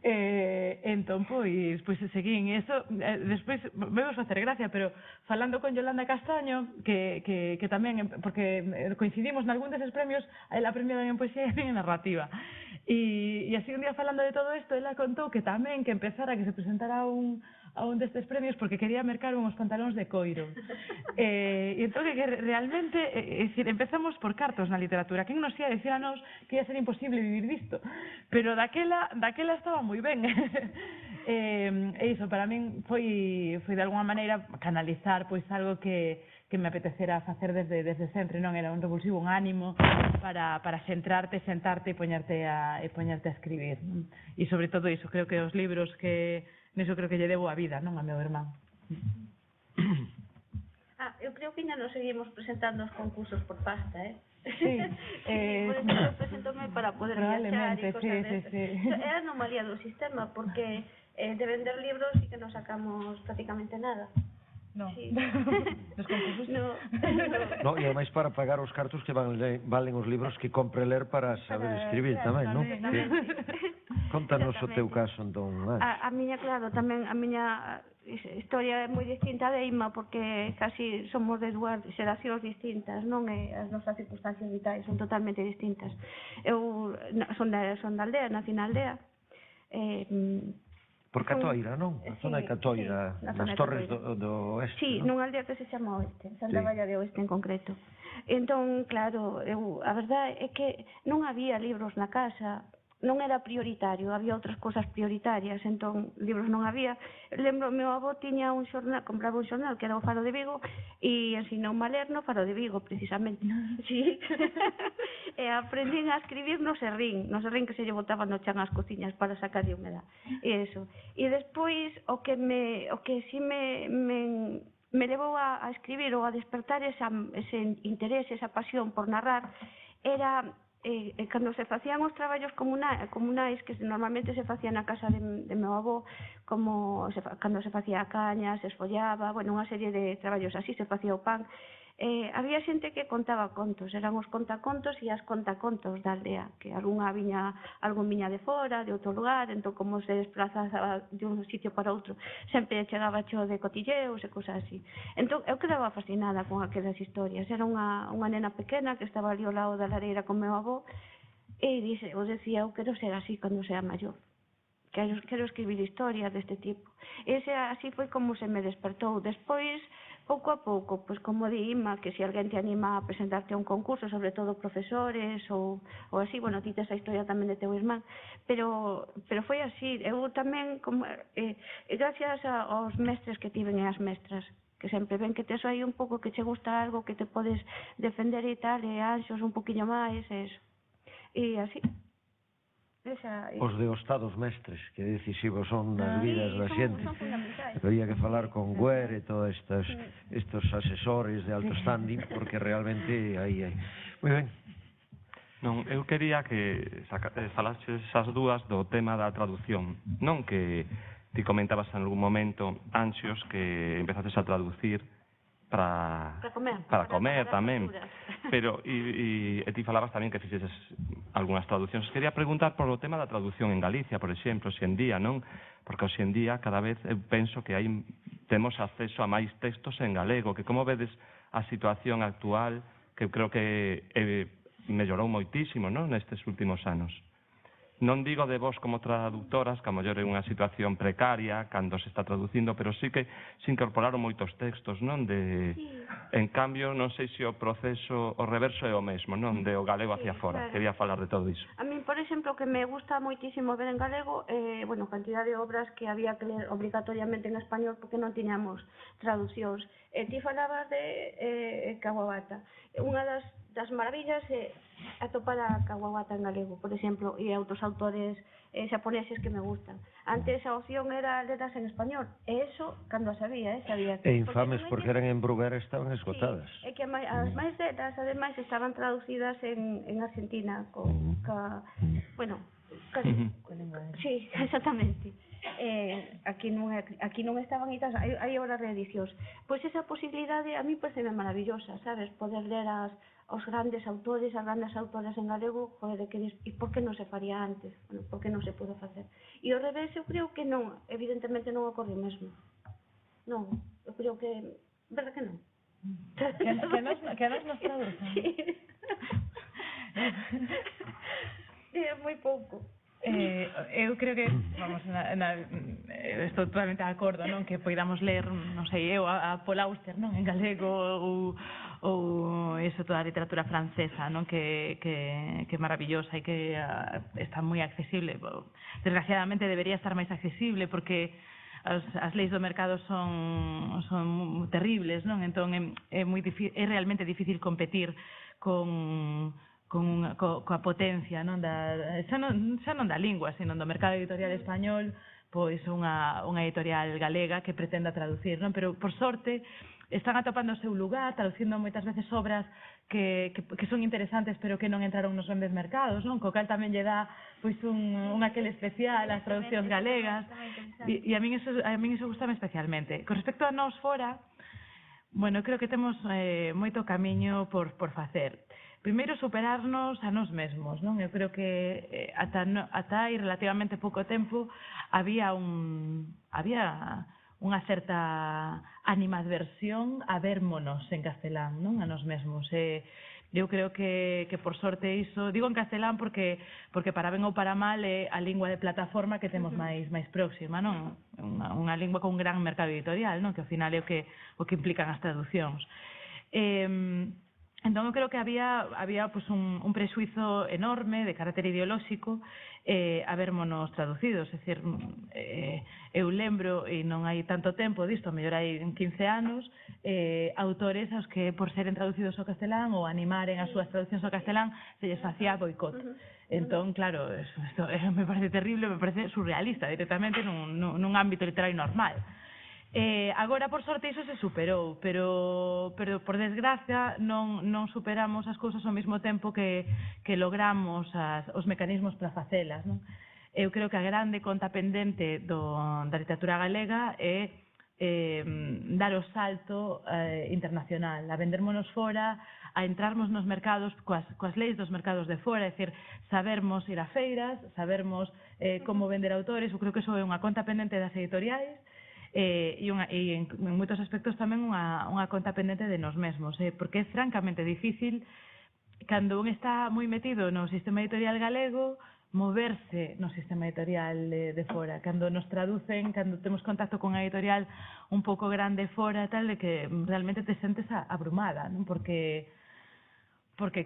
[SPEAKER 2] entón pois seguín, e eso despois vemos facer gracia, pero falando con Yolanda Castaño, que tamén, porque coincidimos nalgún deses premios, ela premiada en poesía e en narrativa, e así un día falando de todo isto, ela contou que tamén que empezara, que se presentara a un destes premios porque quería mercar uns pantalóns de coiro. E entón, que realmente, empezamos por cartos na literatura. Quen nos ia dicir a nos que ia ser imposible vivir disto? Pero daquela estaba moi ben. E iso, para min, foi de alguma maneira canalizar pois algo que me apetecera facer desde sempre, non? Era un revulsivo, un ánimo para sentarte e poñerte a escribir. E sobre todo iso, creo que os libros niso creo que lle debo a vida, non, a meu irmán.
[SPEAKER 4] Eu creo que ainda nos seguimos presentando os concursos por pasta,
[SPEAKER 2] Sí.
[SPEAKER 4] Por eso eu presentome para poder viaxar e cosas desas. É a anomalía do sistema, porque de vender libros sí que non sacamos prácticamente nada.
[SPEAKER 2] No.
[SPEAKER 4] Sí.
[SPEAKER 2] Nos concursos?
[SPEAKER 4] No.
[SPEAKER 3] No, e ademais para pagar os cartos que valen os libros que compre ler para saber escribir tamén, non? Contanos o teu caso, entón.
[SPEAKER 4] A miña, claro, tamén a miña historia é moi distinta de Ima, porque casi somos de dúas xeracións distintas, non? E as nosas circunstancias vitais son totalmente distintas. Eu son da aldea, nací na aldea.
[SPEAKER 3] Por Catoira, non? A zona de Catoira, nas Torres do Oeste.
[SPEAKER 4] Sí, nunha aldea que se chama Oeste, Santa Valla de Oeste en concreto. Entón, claro, a verdade é que non había libros na casa, non era prioritario, había outras cousas prioritarias, entón libros non había. Lembro, meu avó tiña un xornal, compraba un xornal que era o Faro de Vigo e ensinoume a ler no Faro de Vigo, precisamente. Sí. E aprendín a escribir no serrín que se lle botaba no chan ás cociñas para sacar de humedad. E eso. E despois o que si me levou a escribir ou a despertar ese interese, esa pasión por narrar era cando se facían os traballos comunais que normalmente se facían na casa de meu avó, como cando se facía a caña, se esfollaba, bueno, unha serie de traballos así, se facía o pan. Había xente que contaba contos, eran os contacontos e as contacontos da aldea, que algún viña de fora, de outro lugar, entón como se desplazaba de un sitio para outro, sempre chegaba cheo de cotilleos e cosas así. Entón eu quedaba fascinada con aquelas historias. Era unha nena pequena que estaba ali ao lado da lareira con meu avó e eu decía, eu quero ser así cando sea maior. Quero escribir historias deste tipo. Así foi como se me despertou. Despois, pouco a pouco, pois como di Ima, que se alguén te anima a presentarte a un concurso, sobre todo profesores ou así, bueno, ti tes a historia tamén de teu irmán, pero foi así. Eu tamén, gracias aos mestres que tiven e as mestras, que sempre ven que tes aí un pouco que che gusta algo, que te podes defender e tal, e anxos un poquinho máis, e eso. E así.
[SPEAKER 3] Os de Estados mestres, que decisivos son nas vidas da xente.
[SPEAKER 4] Son fundamentais.
[SPEAKER 3] Había que falar con Guer e todos estes asesores de alto standing, porque realmente aí hai. Moi ben.
[SPEAKER 1] Non, eu quería que falaches as dúas do tema da traducción. Non que ti comentabas en algún momento, Anxios, que empezaches a traducir para comer tamén. Pero e ti falabas tamén que fixeses algunhas traduccións. Quería preguntar por o tema da traducción en Galicia, por exemplo, hoxe en día, non? Porque hoxe en día cada vez eu penso que temos acceso a máis textos en galego, que como vedes a situación actual, que creo que mellorou moitísimo, non, nestes últimos anos. Non digo de vos como traductoras, que a mellor é unha situación precaria cando se está traducindo, pero sí que se incorporaron moitos textos, non? En cambio, non sei se o proceso, o reverso é o mesmo, non? De o galego hacia fora. Quería falar de todo iso.
[SPEAKER 5] A mí, por exemplo, que me gusta moitísimo ver en galego, cantidad de obras que había que ler obrigatoriamente en español porque non tiñamos traducións. Ti falabas de Kawabata. Unha das maravillas é atopar a Kawabata en galego, por exemplo, e outros autores xaponeses que me gustan. Antes a opción era leras en español, e eso, cando a sabía, sabía que...
[SPEAKER 3] E infames porque eran en Bruguera, estaban esgotadas.
[SPEAKER 5] Sí, é que as máis delas, ademais, estaban traducidas en Argentina, sí, exactamente. Aquí non estaban e tal, hai obras reedicións. Pois esa posibilidade a mí parece maravillosa, sabes, poder ler os grandes autores, as grandes autoras en galego, e por que non se faría antes? Bueno, por que non se pudo facer? E ao revés, eu creo que non, evidentemente non ocorre mesmo. Non, eu creo que... verdad que non?
[SPEAKER 2] Que nos traduzan?
[SPEAKER 5] Moi pouco.
[SPEAKER 2] Eu creo que, vamos, estou totalmente de acordo, non? Que poidamos ler, non sei, eu, a Paul Auster, non? En galego ou eso, toda a literatura francesa, non? Que é maravillosa e que está moi accesible. Desgraciadamente debería estar máis accesible porque as leis do mercado son terribles, non? Entón é realmente difícil competir coa potencia, non? Xa non da lingua, sino do mercado editorial español, pois unha editorial galega que pretenda traducir, non? Pero, por sorte, están atopando o seu lugar, traducindo moitas veces obras que son interesantes, pero que non entraron nos grandes mercados, non? Co cal tamén lle dá pois un aquel especial ás traduccións galegas, e a min iso gustame especialmente. Con respecto a nós fora, bueno, creo que temos moito camiño por facer. Primeiro, superarnos a nós mesmos, non? Eu creo que ata hai relativamente pouco tempo había unha certa animadversión a vermonos en castelán, non? A nós mesmos. Eu creo que por sorte iso, digo en castelán porque para ben ou para mal é a lingua de plataforma que temos máis próxima, non? Unha lingua con un gran mercado editorial, non? Que ao final é o que implican as traducións. Entón, eu creo que había pues, un prexuizo enorme de carácter ideolóxico a vermonos traducidos. É dicir, eu lembro, e non hai tanto tempo disto, a mellor hai 15 anos, autores aos que, por seren traducidos ao castelán ou animaren as súas traduccións ao castelán, se lles facía boicot. Entón, claro, isto me parece terrible, me parece surrealista directamente nun ámbito literario normal. Agora, por sorte, iso se superou, pero por desgracia non superamos as cousas ao mesmo tempo que logramos os mecanismos para facelas, non? Eu creo que a grande conta pendente da literatura galega é dar o salto internacional, a vendermonos fora, a entrarmos nos mercados coas leis dos mercados de fora, é dicir, sabermos ir a feiras, sabermos como vender autores. Eu creo que iso é unha conta pendente das editoriais, e en moitos aspectos tamén unha conta pendente de nos mesmos, porque é francamente difícil cando un está moi metido no sistema editorial galego moverse no sistema editorial de fora, cando nos traducen, cando temos contacto con a editorial un pouco grande fora, tal, de que realmente te sentes abrumada, non? Porque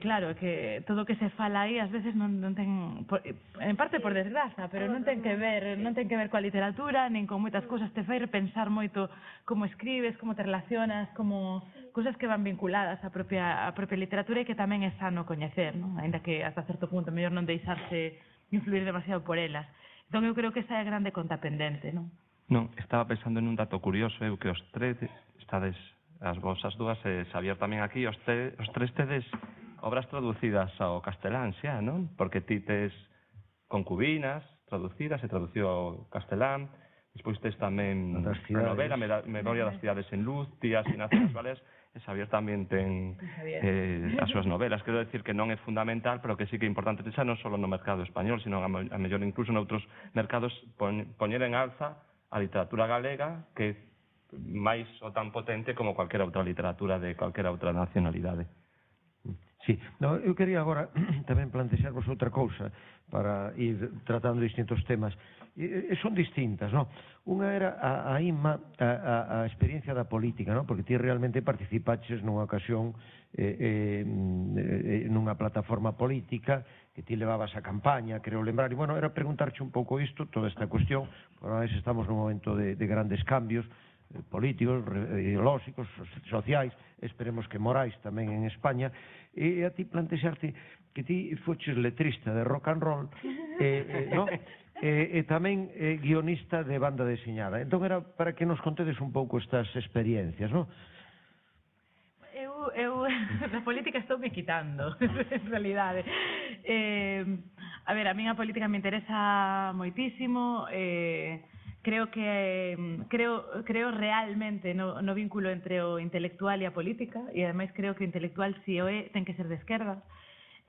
[SPEAKER 2] claro, que todo o que se fala aí ás veces non ten, en parte por desgraza, pero non ten que ver coa literatura, nin con moitas cousas, te fai repensar moito como escribes, como te relacionas, como cousas que van vinculadas á propia literatura e que tamén é sano coñecer, non? Ainda que hasta certo punto mellor non deixarse influir demasiado por elas. Entón, eu creo que esa é a grande conta pendente, non?
[SPEAKER 1] Non, estaba pensando en un dato curioso, eu que os tres estades, as vosas dúas, Xavier tamén aquí, os tres tedes obras traducidas ao castelán xa, non? Porque ti tes Concubinas traducidas, se traduciu ao castelán, despois tes tamén a novela Memoria das cidades en luz, Tías e Naciones Vales, e Xavier tamén ten as súas novelas. Quero decir que non é fundamental, pero que sí que é importante, xa non só no mercado español, sino a mellor incluso noutros mercados poñer en alza a literatura galega, que é máis ou tan potente como cualquier outra literatura de cualquier outra nacionalidade.
[SPEAKER 3] Sí, no, eu quería agora tamén plantexarvos outra cousa para ir tratando distintos temas. E son distintas, non? Unha era a Inma, a experiencia da política, non? Porque ti realmente participaches nunha ocasión nunha plataforma política que ti levabas a campaña, creo lembrar, e bueno, era preguntarche un pouco isto, toda esta cuestión, por a veces estamos nun momento de grandes cambios políticos, ideolóxicos, sociais, esperemos que morais tamén en España, e a ti plantexarte que ti foches letrista de rock and roll, no? E tamén guionista de banda deseñada. Entón era para que nos contedes un pouco estas experiencias, non?
[SPEAKER 2] Eu da política estou me quitando, en realidade. A ver, a min a política me interesa moitísimo, creo realmente no vínculo entre o intelectual e a política, e ademais creo que o intelectual, si o é, ten que ser de esquerda,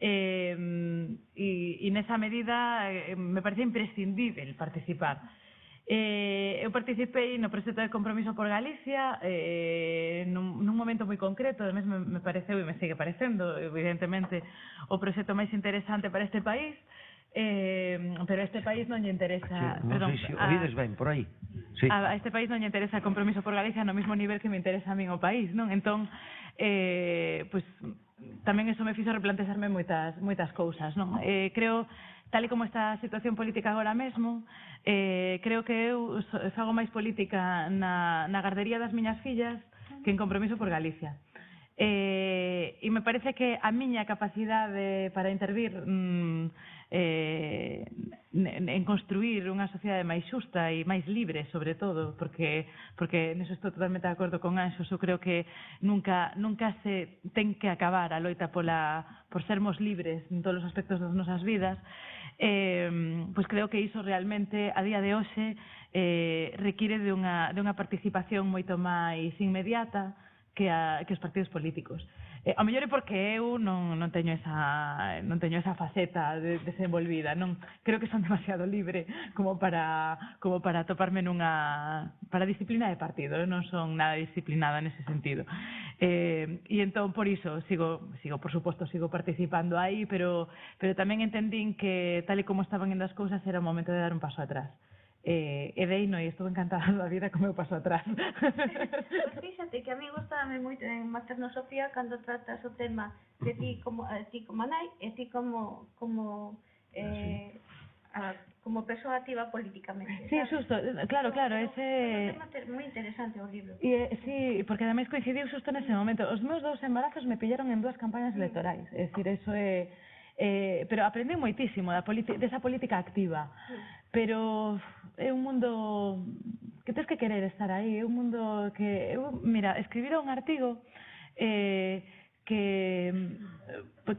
[SPEAKER 2] e nesa medida me parece imprescindível participar. Eu participei no proxecto de Compromiso por Galicia nun momento moi concreto, ademais me pareceu e me sigue parecendo evidentemente o proxecto máis interesante para este país, pero a este país non lle interesa,
[SPEAKER 3] non sei se oídes ben por aí. Sí.
[SPEAKER 2] A este país non lle interesa Compromiso por Galicia no mesmo nivel que me interesa a min o país, non? Entón, pois tamén eso me fixo replantearme moitas cousas, non? Creo, tal e como está a situación política agora mesmo, creo que eu fago máis política na gardería das miñas fillas que en Compromiso por Galicia. E me parece que a miña capacidade para intervir en construir unha sociedade máis xusta e máis libre, sobre todo, porque neso estou totalmente de acordo con Anxos. Eu creo que nunca se ten que acabar a loita por sermos libres en todos os aspectos das nosas vidas. Pois creo que iso realmente a día de hoxe require de unha participación moito máis inmediata que os partidos políticos. A mellor é porque eu non teño esa faceta desenvolvida, non creo que son demasiado libre como para toparme para disciplina de partido, non son nada disciplinada nese sentido. E entón, por iso, por suposto, sigo participando aí, pero tamén entendín que, tal e como estaban indo as cousas, era o momento de dar un paso atrás. E deino, e estou encantada da vida como eu paso atrás.
[SPEAKER 5] Pois fíxate que a mí gustame moito en Maternosofía cando tratas o tema de ti como nai e ti como persoa activa políticamente.
[SPEAKER 2] Sí, xusto, claro, ese...
[SPEAKER 5] É un tema moi interesante o libro.
[SPEAKER 2] Sí, porque ademais coincidiu xusto nese momento. Os meus 2 embarazos me pillaron en 2 campañas electorais, é dicir, eso é... pero aprendí moitísimo desa política activa, pero é un mundo que tens que querer estar aí, é un mundo que mira, escribira un artigo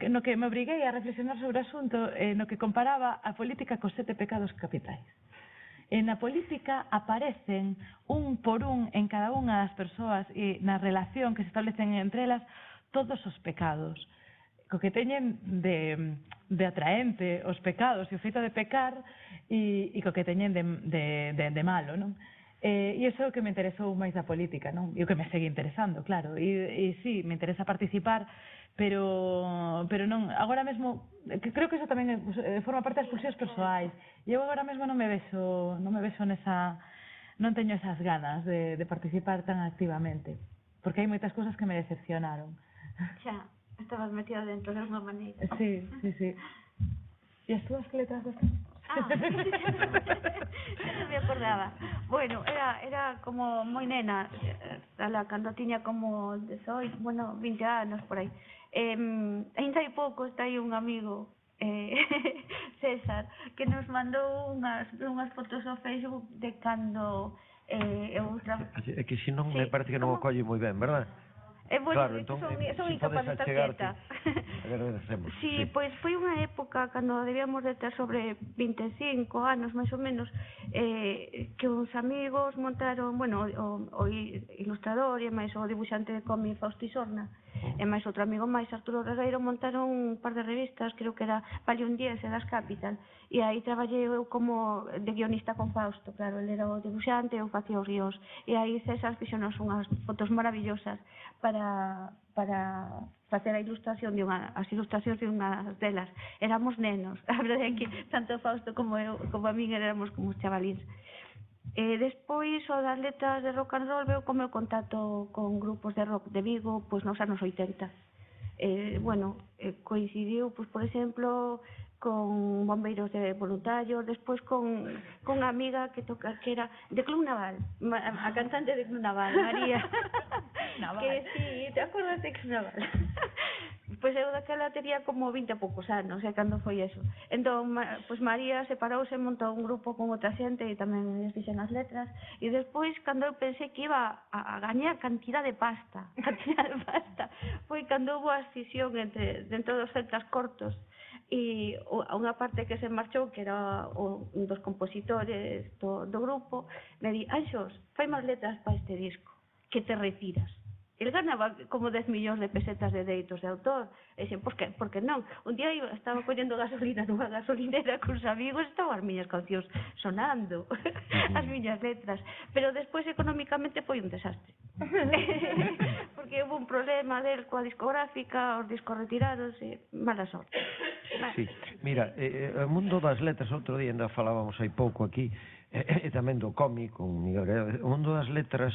[SPEAKER 2] no que me obriguei a reflexionar sobre o asunto, no que comparaba a política cos 7 pecados capitais. Na política aparecen un por un en cada unha das persoas e na relación que se establecen entre elas todos os pecados, co que teñen de atraente os pecados e o feito de pecar e co que teñen de malo, non? E iso é o que me interesou máis da política, non? E o que me segue interesando, claro. E sí, me interesa participar, pero non, agora mesmo, creo que iso tamén forma parte das pulsións persoais. E eu agora mesmo non me vexo nesa, non teño esas ganas de participar tan activamente, porque hai moitas cousas que me decepcionaron.
[SPEAKER 5] Xa. Estabas metida dentro de alguma maneira.
[SPEAKER 2] Sí. E as túas que letras das...
[SPEAKER 5] Non me acordaba. Bueno, era como moi nena, cando tiña como 18, 20 anos por aí. Ainda hai pouco está aí un amigo César, que nos mandou unhas fotos ao Facebook de cando eu
[SPEAKER 3] É que se non
[SPEAKER 5] Sí,
[SPEAKER 3] me parece que non o
[SPEAKER 5] como?
[SPEAKER 3] colle moi ben, verdad?
[SPEAKER 5] Bueno,
[SPEAKER 3] Claro, entón,
[SPEAKER 5] son
[SPEAKER 3] se
[SPEAKER 5] incapaz
[SPEAKER 3] podes
[SPEAKER 5] de estar
[SPEAKER 3] achegarte,
[SPEAKER 5] quieta.
[SPEAKER 3] agradecemos.
[SPEAKER 5] Sí, pois foi unha época cando debíamos de ter sobre 25 anos, máis ou menos, que uns amigos montaron, bueno, o ilustrador e máis o dibuixante de cómic Fausto Isorna, e máis outro amigo máis, Arturo Regueiro, montaron un par de revistas, creo que era Valiundiense e Das Capital, e aí traballei eu como de guionista con Fausto, claro, ele era o dibuixante, eu facía os guións, e aí César fixonos unhas fotos maravillosas para facer as ilustracións de unhas delas. Éramos nenos, a verdade é que tanto Fausto como eu, como a min, éramos como os chavalíns. Despois, o das letras de rock and roll veo como o contacto con grupos de rock de Vigo, pois nos anos 80. Coincidiu, pois, por exemplo, con bombeiros de voluntarios, despois con unha amiga que era de Club Naval, a cantante de Club Naval, María. Que sí, te acordas de Club Naval? Pois eu daquela tería como 20 e poucos anos, cando foi eso. Entón, pois María separouse, montou un grupo con outra xente e tamén lles dixen as letras, e despois, cando eu pensei que iba a gañar cantidad de pasta, foi cando houve a escisión dentro dos celtas cortos, e unha parte que se marchou, que era un dos compositores do grupo, me di, Anxos, fai máis letras para este disco, que te retiras. El ganaba como 10 millóns de pesetas de dereitos de autor. E dixen, por que non? Un día estaba collendo gasolina nunha gasolinera con os amigos, estaban as miñas cancións sonando, as miñas letras. Pero despois económicamente foi un desastre. Porque houve un problema del coa discográfica, os discos retiráronse, mala sorte.
[SPEAKER 3] Sí, mira, o mundo das letras, outro día ainda falábamos hai pouco aquí, e tamén do cómic con Miguel Gallardo. O mundo das letras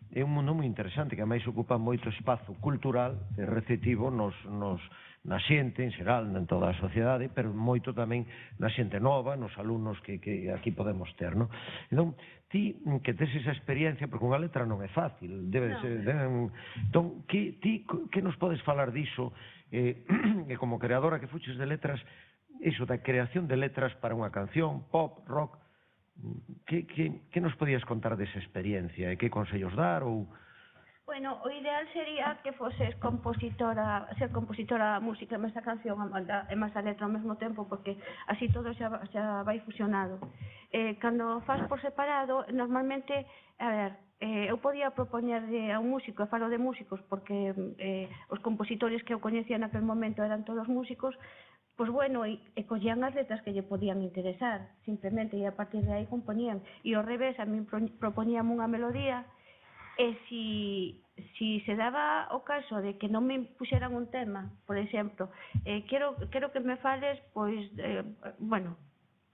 [SPEAKER 3] é un mundo moi interesante, que ademais ocupa moito espazo cultural e receptivo na xente en xeral, en toda a sociedade, pero moito tamén na xente nova, nos alumnos que aquí podemos ter, non? Entón, ti que tes esa experiencia, porque unha letra non é fácil, entón, que nos podes falar diso, que como creadora que fuches de letras, iso da creación de letras para unha canción, pop, rock, que nos podías contar desa experiencia e que consellos dar ou...
[SPEAKER 5] Bueno, o ideal sería que foses ser compositora da música e máis a canción e máis a letra ao mesmo tempo, porque así todo xa vai fusionado. Cando faz por separado, normalmente, eu podía propoñerlle a un músico, e falo de músicos porque os compositores que eu coñecía naquele momento eran todos músicos, pois bueno, e collían as letras que lle podían interesar, simplemente, e a partir de aí compoñían. E ao revés, a mí propoñían unha melodía, e si se daba o caso de que non me puxeran un tema, por exemplo, quero que me fales, pois,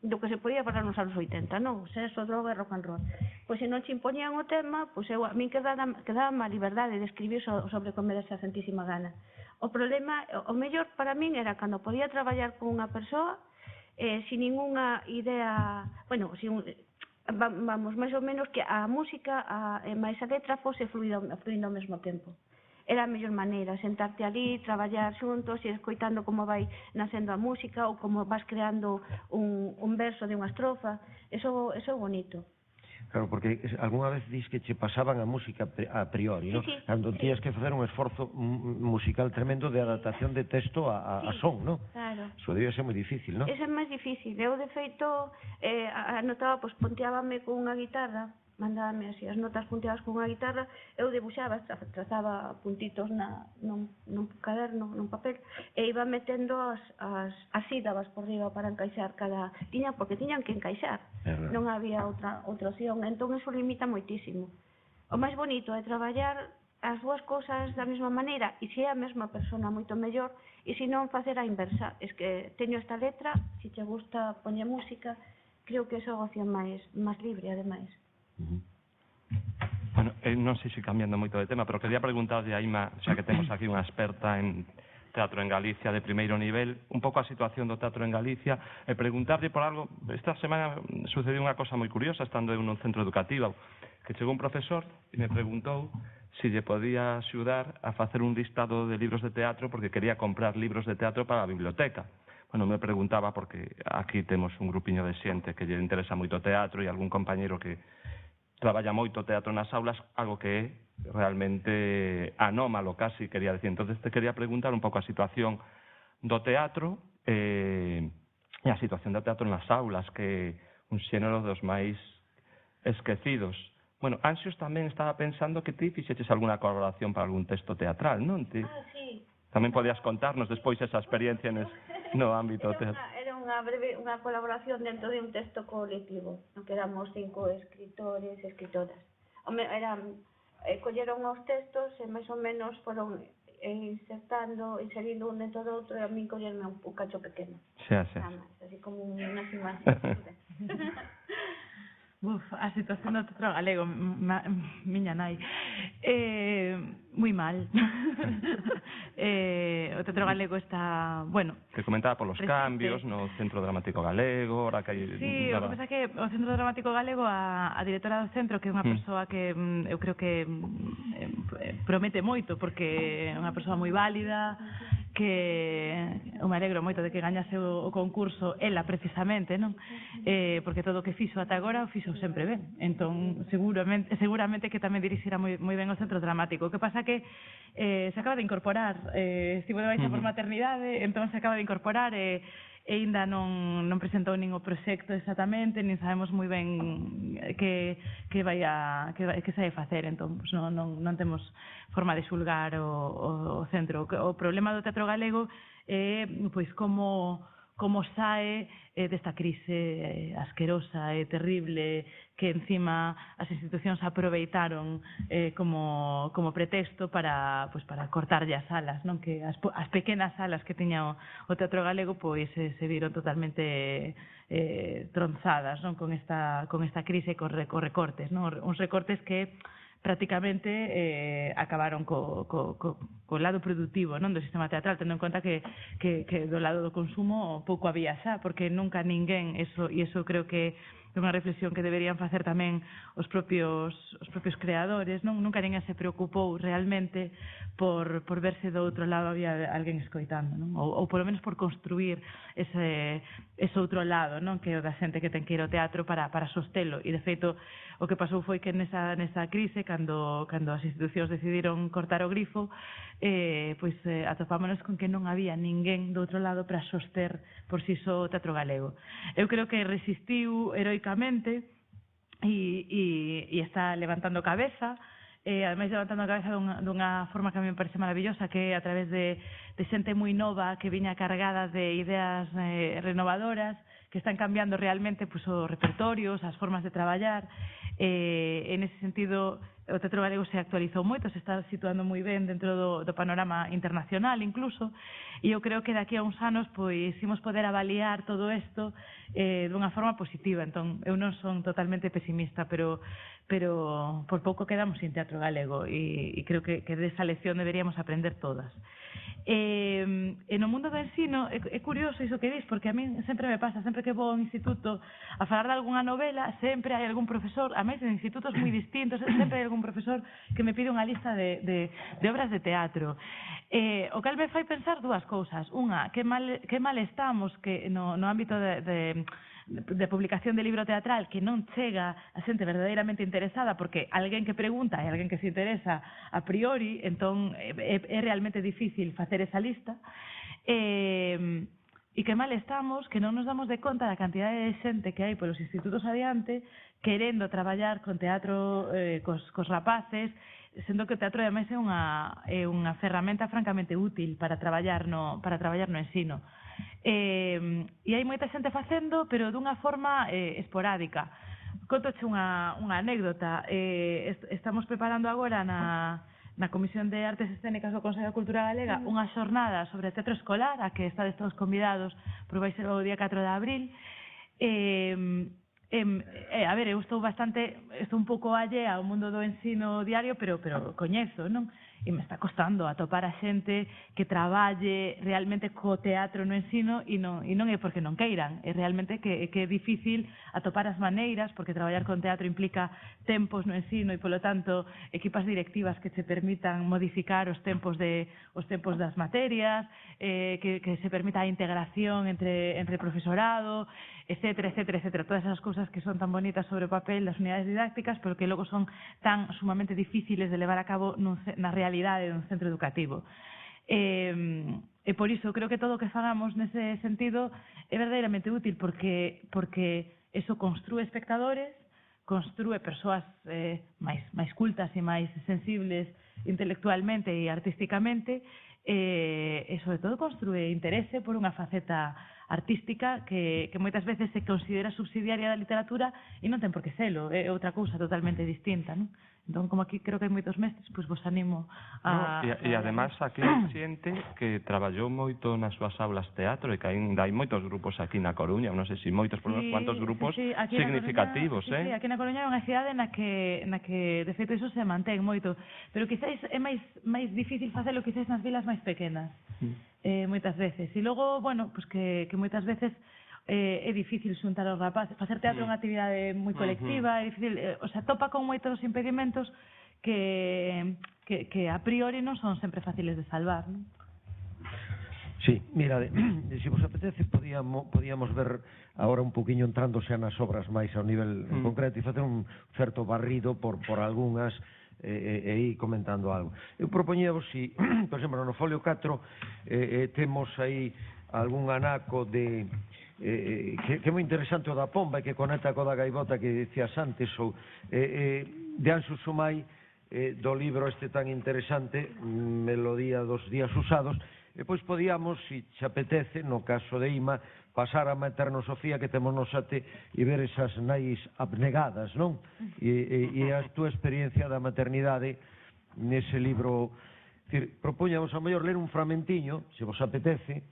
[SPEAKER 5] do que se podía falar nos anos 80, non? Sexo, droga e rock and roll. Pois se non che impoñían o tema, pois a min quedaba a liberdade de escribir sobre o que me dese a santísima gana. O problema, o mellor para min era cando podía traballar con unha persoa sin ninguna idea, vamos, máis ou menos que a música e máis a letra fose fluindo ao mesmo tempo. Era a mellor maneira, sentarte ali, traballar xuntos e escoitando como vai nacendo a música ou como vas creando un verso de unha estrofa. Eso é bonito.
[SPEAKER 3] Claro, porque algunha vez dis que che pasaban a música a priori, non? Cando tías que facer un esforzo musical tremendo de adaptación de texto a son, non?
[SPEAKER 5] Claro.
[SPEAKER 3] Eso debía ser moi difícil, non?
[SPEAKER 5] Eso é máis difícil. Eu, de feito, anotaba, pois, punteábame con unha guitarra, mandábame así as notas punteadas con unha guitarra, eu debuxaba, trazaba puntitos nun caderno, nun papel, e iba metendo as sílabas por riba para encaixar porque tiñan que encaixar, non había outra opción, entón eso limita moitísimo. O máis bonito é traballar as dúas cousas da mesma maneira, e se é a mesma persona moito mellor, e se non facer a inversa, es que teño esta letra, se te gusta poñer música, creo que esa é a opción máis libre, ademais.
[SPEAKER 1] Bueno, non sei se cambiando moito de tema, pero quería preguntarlle a Ima, xa que temos aquí unha experta en teatro en Galicia de primeiro nivel, un pouco a situación do teatro en Galicia, e preguntarlle por algo. Esta semana sucediu unha cosa moi curiosa, estando eu nun centro educativo, que chegou un profesor e me preguntou se lle podía axudar a facer un listado de libros de teatro porque quería comprar libros de teatro para a biblioteca. Bueno, me preguntaba porque aquí temos un grupiño de xente que lle interesa moito o teatro e algún compañeiro que traballa moito teatro nas aulas, algo que é realmente anómalo casi, quería decir. Entonces te quería preguntar un pouco a situación do teatro e a situación do teatro nas aulas, que é un xénero dos máis esquecidos. Bueno, Anxios tamén estaba pensando que ti fixeches algunha colaboración para algún texto teatral, non? Ti
[SPEAKER 5] Sí.
[SPEAKER 1] tamén podías contarnos despois esa experiencia no ámbito teatral.
[SPEAKER 5] Era unha colaboración dentro de un texto colectivo, no que éramos 5 escritores e escritoras. Colleron os textos e máis ou menos foron inserindo un dentro do outro, e a mí collerme un cacho pequeno.
[SPEAKER 1] Xa.
[SPEAKER 5] Así como unha imagen.
[SPEAKER 2] A situación do teatro galego, miña nai, moi mal. O teatro galego está, bueno...
[SPEAKER 1] Que comentaba polos cambios no Centro Dramático Galego, ora que hai...
[SPEAKER 2] Sí, o que pasa é que o Centro Dramático Galego, a directora do centro, que é unha persoa que eu creo que promete moito, porque é unha persoa moi válida, que eu me alegro moito de que gañase o concurso ela precisamente, non? Porque todo o que fixo ata agora o fixo sempre ben. Entón, seguramente que tamén dirixirá moi ben o Centro Dramático. O que pasa que se acaba de incorporar, estivo de baixa por maternidade, entón se acaba de incorporar e aínda non presentou nin o proxecto exactamente, nin sabemos moi ben que sai a facer, entón non temos forma de xulgar o centro. O problema do teatro galego é pois como sae desta crise asquerosa e terrible que encima as institucións aproveitaron como pretexto para cortarlle as salas, non? Que as pequenas salas que tiña o teatro galego pois se viron totalmente tronzadas, non? Con esta crise e con recortes, non? Uns recortes que prácticamente acabaron co lado productivo, non, do sistema teatral, tendo en conta que do lado do consumo pouco había xa, porque nunca ninguén, e iso creo que é unha reflexión que deberían facer tamén os propios creadores, non? Nunca ninguén se preocupou realmente por verse do outro lado había alguén escoitando, non? Ou polo menos por construir ese outro lado, non? Que é o da xente que ten que ir ao teatro para sostelo. E de feito o que pasou foi que nesa crise, cando as institucións decidiron cortar o grifo, pois atopámonos con que non había ninguén do outro lado para soster por si só o teatro galego. Eu creo que resistiu heroicamente e está levantando cabeza, ademais levantando a cabeza dunha forma que a mí me parece maravillosa, que é a través de xente moi nova que viña cargada de ideas renovadoras, que están cambiando realmente os repertorios, as formas de traballar. En ese sentido, o teatro galego se actualizou moito, se está situando moi ben dentro do panorama internacional incluso, e eu creo que daqui a uns anos pois imos poder avaliar todo isto dunha forma positiva. Entón, eu non son totalmente pesimista, pero por pouco quedamos sin teatro galego e creo que desa lección deberíamos aprender todas. E no mundo do ensino é curioso iso que dis, porque a mí sempre me pasa, sempre que vou ao instituto a falar de algunha novela, sempre hai algún profesor, a máis en institutos moi distintos, sempre hai algún profesor que me pide unha lista de obras de teatro. O cal me fai pensar dúas cousas. Unha, que mal estamos que no ámbito de publicación de libro teatral, que non chega a xente verdadeiramente interesada, porque alguén que pregunta e alguén que se interesa a priori, entón é realmente difícil facer esa lista. E que mal estamos, que non nos damos de conta da cantidade de xente que hai polos institutos adiante querendo traballar con teatro cos rapaces, sendo que o teatro ademais é unha ferramenta francamente útil para traballar no ensino. E hai moita xente facendo, pero dunha forma esporádica. Contoche unha anécdota. Estamos preparando agora na Comisión de Artes Escénicas do Consello de Cultura Galega unha xornada sobre teatro escolar, a que estades todos convidados, pero vai ser o día 4 de abril. A ver, eu estou un pouco allea ao mundo do ensino diario, pero coñezo, non? me está costando atopar a xente que traballe realmente co teatro no ensino e non é porque non queiran, é realmente que é difícil atopar as maneiras, porque traballar con teatro implica tempos no ensino e, polo tanto, equipas directivas que se permitan modificar os tempos das materias, que se permita a integración entre profesorado, etcétera, etcétera, etcétera. Todas esas cousas que son tan bonitas sobre o papel das unidades didácticas, pero que logo son tan sumamente difíciles de levar a cabo na realidade dun centro educativo. E por iso creo que todo o que fagamos nese sentido é verdadeiramente útil, porque eso construe espectadores, construe persoas máis cultas e máis sensibles intelectualmente e artísticamente, e sobre todo construe interese por unha faceta artística que moitas veces se considera subsidiaria da literatura e non ten por que selo, é outra cousa totalmente distinta, non? Entón, como aquí creo que hai moitos mestres, pois vos animo a...
[SPEAKER 1] E además aquí hai xente que traballou moito nas súas aulas teatro e que hai moitos grupos aquí na Coruña, non sei se moitos, por cuantos grupos significativos,
[SPEAKER 2] Sí, aquí na Coruña é unha cidade na que de feito iso se mantén moito, pero quizáis é máis difícil facelo quizáis nas vilas máis pequenas, moitas veces. E logo, bueno, pois que moitas veces é difícil xuntar os rapaces. Facer teatro é unha actividade moi colectiva, é difícil, o sea, topa con moitos impedimentos que a priori non son sempre fáciles de salvar, non?
[SPEAKER 3] Sí, mira, se vos apetece podíamos ver agora un poquinho entrando xa nas obras máis ao nivel concreto e facer un certo barrido por algunhas e ir comentando algo. Eu propoñíamos, si, por exemplo, no folio 4 temos aí algún anaco de que é moi interesante o da pomba e que conecta co da gaivota que dicías antes, ou de Anxo Sumai, do libro este tan interesante, Melodía dos días usados. E pois podíamos, se che apetece, no caso de Ima, pasar a Maternosofía que temos nos ate e ver esas nais abnegadas, non? E a túa experiencia da maternidade nese libro. Propóñamos a mellor ler un fragmentiño, se vos apetece,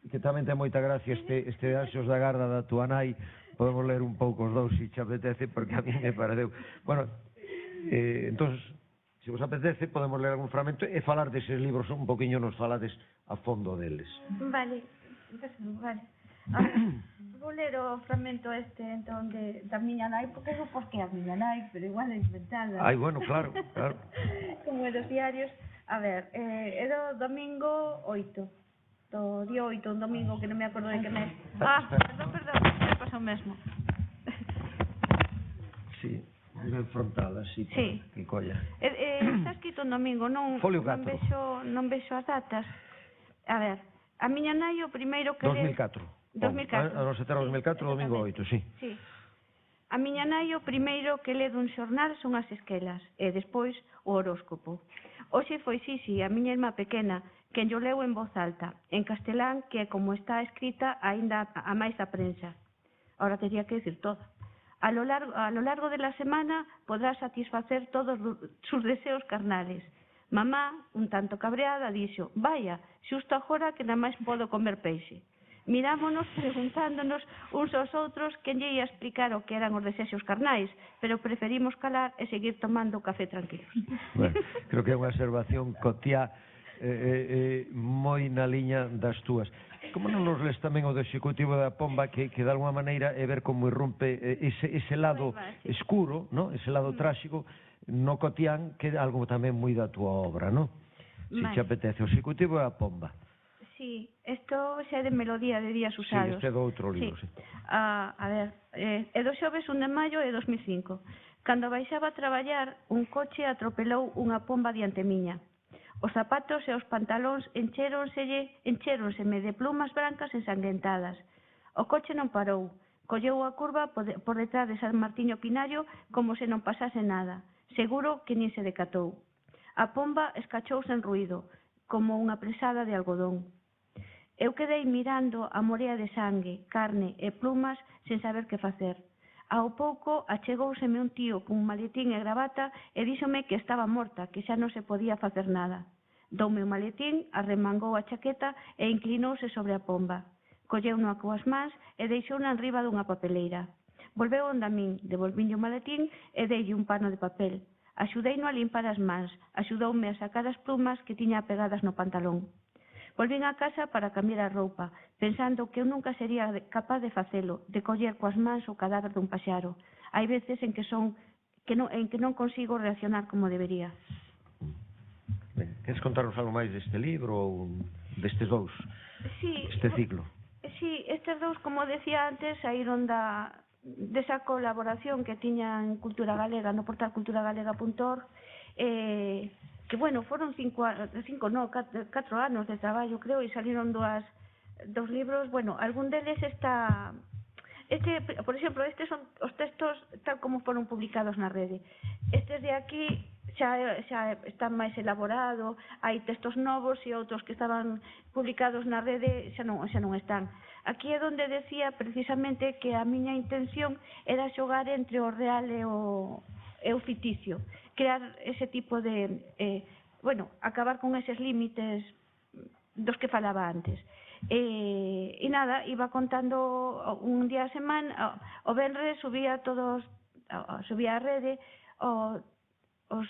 [SPEAKER 3] que tamén ten moita gracia este de Anxos da Garda da túa nai. Podemos ler un pouco os dous, se che apetece, porque a mí me pareceu. Bueno, entón, se vos apetece, podemos ler algún fragmento e falar deses libros un poquinho, nos falades a fondo deles.
[SPEAKER 5] Vale, vale. Vou ler o fragmento entón, da miña nai, porque non porque a miña nai, pero igual é inventada.
[SPEAKER 3] Ai, bueno, claro, claro.
[SPEAKER 5] Como dos diarios. A ver, era o domingo 8. Do día 8, un domingo que non me acordo de que mes. Perdón, me pasou mesmo.
[SPEAKER 3] Sí, ben frontal, así,
[SPEAKER 5] sí.
[SPEAKER 3] Que colla.
[SPEAKER 5] Está escrito un domingo, non vexo as datas. A ver, a miña nai o primeiro que
[SPEAKER 3] 2004.
[SPEAKER 5] 2004.
[SPEAKER 3] A nosa terra 2004, domingo 8, sí.
[SPEAKER 5] Sí. A miña nai o primeiro que le dun xornal son as esquelas e despois o horóscopo. Hoxe foi Sisi, a miña irmá pequena, quen yo leu en voz alta, en castelán, que é como está escrita aínda a máis da prensa. Ahora tería que decir todo. A lo largo de la semana podrá satisfacer todos sus deseos carnales. Mamá, un tanto cabreada, dixo: vaya, xusto agora que nada máis podo comer peixe. Mirámonos preguntándonos uns aos outros quen lle ia explicar o que eran os desexos carnais, pero preferimos calar e seguir tomando café tranquilos.
[SPEAKER 3] Bueno, creo que é unha observación cotiá moi na liña das túas. Como non nos les tamén o do Executivo da Pomba, que de alguma maneira é ver como irrumpe ese lado escuro, no? Ese lado tráxico no cotián, que é algo tamén moi da túa obra, non? Se te apetece, o Executivo da Pomba.
[SPEAKER 5] Sí, isto xa é de Melodía de días usados.
[SPEAKER 3] Sí, este é do outro libro, sí.
[SPEAKER 5] A ver, é do xoves 1 de maio de 2005. Cando baixaba a traballar, un coche atropelou unha pomba diante miña. Os zapatos e os pantalóns enchéronseme de plumas brancas ensangrentadas. O coche non parou. Colleu a curva por detrás de San Martiño Pinario como se non pasase nada. Seguro que nin se decatou. A pomba escachou sen ruído, como unha presada de algodón. Eu quedei mirando a morea de sangue, carne e plumas sen saber que facer. Ao pouco achegouseme un tío cun maletín e gravata e díxome que estaba morta, que xa non se podía facer nada. Doume o maletín, arremangou a chaqueta e inclinouse sobre a pomba. Colleu-no coas mans e deixou-na enriba dunha papeleira. Volveu onda min, devolvinlle o maletín e deille un pano de papel. Axudeino a limpar as mans, axudoume a sacar as plumas que tiña pegadas no pantalón. Volvín a casa para cambiar a roupa, pensando que eu nunca sería capaz de facelo, de coller coas mans o cadáver dun paxaro. Hai veces en que non consigo reaccionar como debería.
[SPEAKER 3] Ben, queres contarnos algo máis deste libro ou destes dous?
[SPEAKER 5] Sí,
[SPEAKER 3] Este ciclo.
[SPEAKER 5] Sí, estes dous, como decía antes, saíron desa colaboración que tiña en Cultura Galega, no portal culturagalega.org, que, bueno, foron 4 anos de traballo, creo, e saliron dos libros. Bueno, algún deles está... por exemplo, estes son os textos tal como foron publicados na rede. Estes de aquí xa están máis elaborados, hai textos novos e outros que estaban publicados na rede xa non están. Aquí é onde decía precisamente que a miña intención era xogar entre o real e o ficticio, crear ese tipo de, acabar con eses límites dos que falaba antes. E nada, iba contando un día a semana, o venres subía a rede os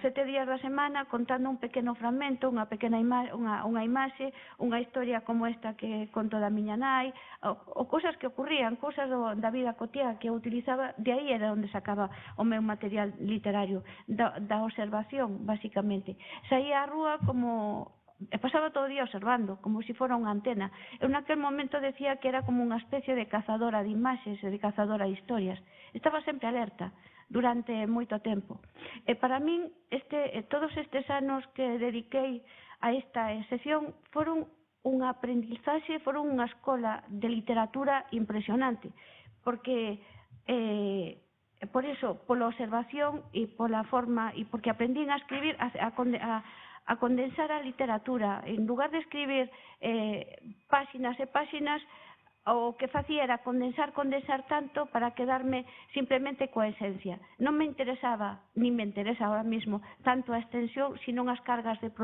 [SPEAKER 5] 7 días da semana contando un pequeno fragmento, unha pequena unha imaxe, unha historia como esta que conto da miña nai, ou cousas que ocurrían, cousas da vida cotiá que eu utilizaba. De aí era onde sacaba o meu material literario, da observación, basicamente. Saía á rúa e pasaba todo o día observando, como se fora unha antena. Eu naquel momento decía que era como unha especie de cazadora de imaxes e de cazadora de historias. Estaba sempre alerta durante moito tempo. E para min, todos estes anos que dediquei a esta sección foron unha aprendizaxe, foron unha escola de literatura impresionante, porque por eso, pola observación e pola forma, e porque aprendín a escribir, a condensar a literatura. En lugar de escribir páxinas e páxinas, o que facía era condensar tanto para quedarme simplemente coa esencia. Non me interesaba, nin me interesa ahora mismo, tanto a extensión, sino as cargas de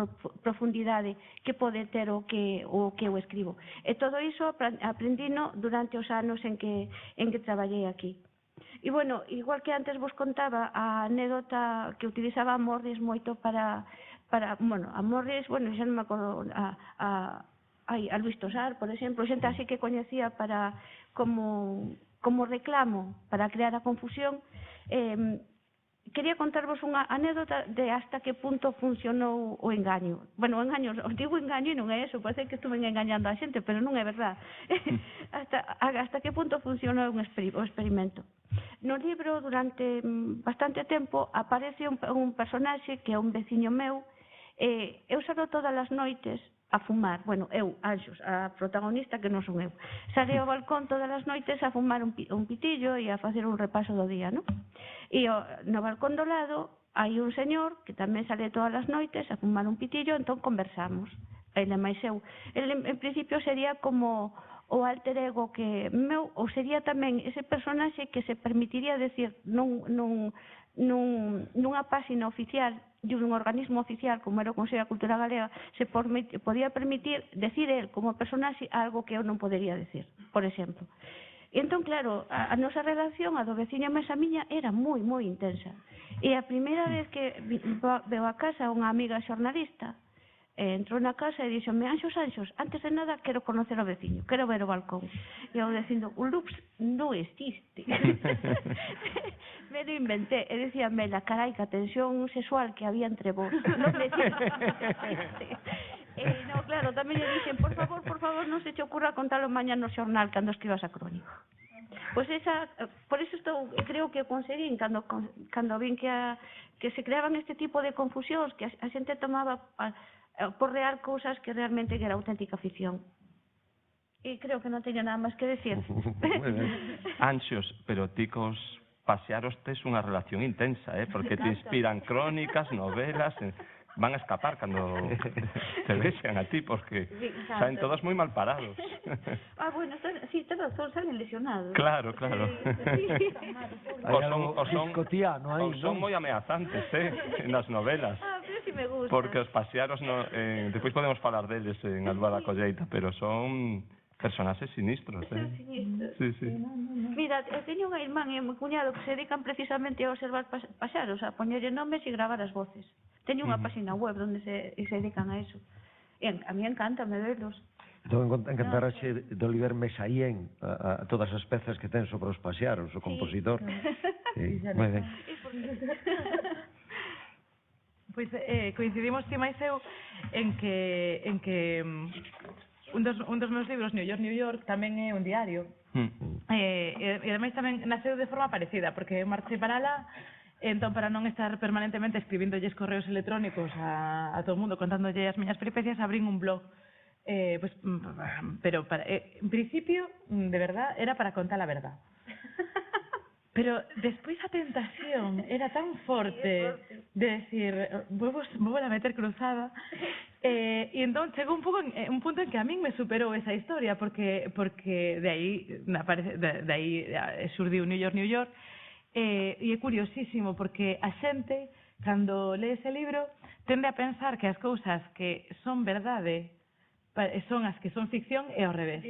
[SPEAKER 5] profundidade que pode ter o que eu escribo. E todo iso aprendino durante os anos en que traballei aquí. E, bueno, igual que antes vos contaba a anécdota que utilizaba a Morris moito para a Morris, bueno, xa non me acordo, a Luis Tosar, por exemplo, xente así que coñecía para como reclamo para crear a confusión. Quería contarvos unha anécdota de hasta que punto funcionou o engaño. Bueno, o engaño, digo engaño e non é eso, parece que estuve engañando a xente, pero non é verdad. Hasta que punto funcionou o experimento. No libro, durante bastante tempo, aparece un personaxe que é un veciño meu. Eu salgo todas as noites a fumar, bueno, eu, Anxos, a protagonista, que non son eu, salí ao balcón todas as noites a fumar un pitillo e a facer un repaso do día, non? E no balcón do lado hai un señor que tamén sale todas as noites a fumar un pitillo, entón conversamos, ele máis eu. Ele, en principio, sería como o alter ego que meu, ou sería tamén ese personaxe que se permitiría decir nunha páxina oficial de un organismo oficial como era o Consello da Cultura Galega, se podía permitir decir el como personaxe algo que eu non podería decir, por exemplo. E entón, claro, a nosa relación, a do veciño máis a miña, era moi, moi intensa. E a primeira vez que veo a casa unha amiga xornalista, entrou na casa e díxome: Anxos, antes de nada quero conocer o veciño, quero ver o balcón. E eu dicindo: ups, non existe. Me lo inventé. E dicía Mela: carai, que a tensión sexual que había entre vos non existe. No, claro, tamén lle dixen: por favor, non se te ocurra contalo mañá no xornal cando escribas a crónica. Pois por eso creo que conseguín cando vin que se creaban este tipo de confusións, que a xente tomaba por real cousas que realmente era auténtica ficción. E creo que non teño nada máis que decir.
[SPEAKER 1] Anxos, pero ti cos pasearos tes unha relación intensa, porque te inspiran crónicas, novelas, van a escapar cando te vexan a ti, porque saen todos moi mal parados.
[SPEAKER 5] Bueno, sí, ten razón, salen lesionados.
[SPEAKER 1] Claro.
[SPEAKER 3] Hai algo escotiano aí, non?
[SPEAKER 1] Son moi ameazantes, nas novelas.
[SPEAKER 5] Pero si me gusta.
[SPEAKER 1] Porque os pasearos, despois podemos falar deles en Alba da Colleita, pero son Personaxes sinistros,
[SPEAKER 5] Son sinistros.
[SPEAKER 1] Sí, sí.
[SPEAKER 5] Mira, teño unha irmán e un cuñado que se dedican precisamente a observar paxaros, a poñerlle nomes e gravar as voces. Teño unha página web onde se dedican a eso. E a mí encántame verlos.
[SPEAKER 3] Entón, encantaraxe de Oliver Messiaen a todas as pezas que ten sobre os paxaros, o compositor. Sí, moi ben.
[SPEAKER 2] Pois coincidimos ti máis eu en que un dos meus libros, New York, New York, tamén é un diario. E ademais tamén naceu de forma parecida, porque eu marchei para lá, entón para non estar permanentemente escribindolles correos electrónicos a todo o mundo contándolle as miñas peripecias, abrín un blog. Pues, pero en principio, de verdad, era para contar a verdad. Pero despois a tentación era tan forte de decir, vou a meter cruzada, e entón chegou un punto en que a min me superou esa historia, porque de aí xurdiu New York, New York, e é curiosísimo, porque a xente, cando lee ese libro, tende a pensar que as cousas que son verdade son as que son ficción e ao revés.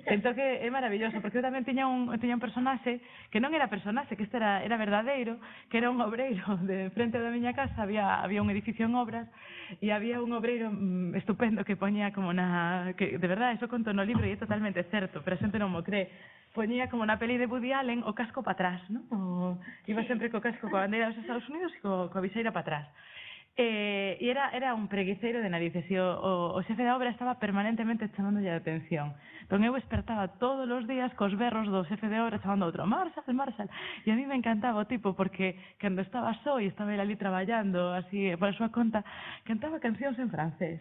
[SPEAKER 2] Entón que é maravilloso, porque eu tamén tiña un personaxe que non era personaxe, que este era verdadeiro, que era un obreiro de frente da miña casa, había un edificio en obras, e había un obreiro estupendo que poñía como que de verdade, eso conto no libro e é totalmente certo, pero a xente non mo cree, poñía como na peli de Woody Allen o casco para atrás, non? Iba sempre co casco coa bandeira dos Estados Unidos e coa viseira para atrás. E era un preguiceiro de narices e o xefe da obra estaba permanentemente chamándolle a atención. Entón eu despertaba todos os días cos berros do xefe de obra chamando a outro Marshall, Marshall, e a mí me encantaba o tipo porque cando estaba só e estaba ele ali traballando así por a súa conta, cantaba cancións en francés.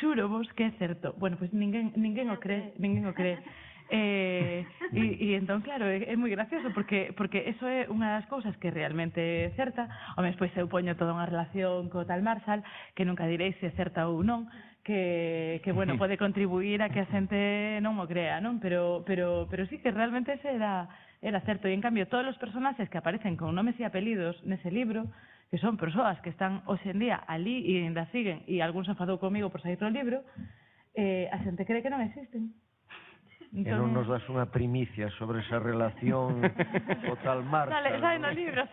[SPEAKER 2] Xuro vos que é certo. Bueno, pois ninguén o cree. E entón, claro, é moi gracioso porque eso é unha das cousas que realmente é certa. Home, despois eu poño toda unha relación co tal Marshall, que nunca direi se é certa ou non, que bueno, pode contribuir a que a xente non mo crea, non? Pero sí que realmente ese era certo. E en cambio, todos os personaxes que aparecen con nomes e apelidos nese libro, que son persoas que están hoxe en día ali e ainda siguen, e algún se enfadou comigo por sair do libro, a xente cree que non existen.
[SPEAKER 3] E non nos das unha primicia sobre esa relación total Marshall.
[SPEAKER 2] Sai no libro.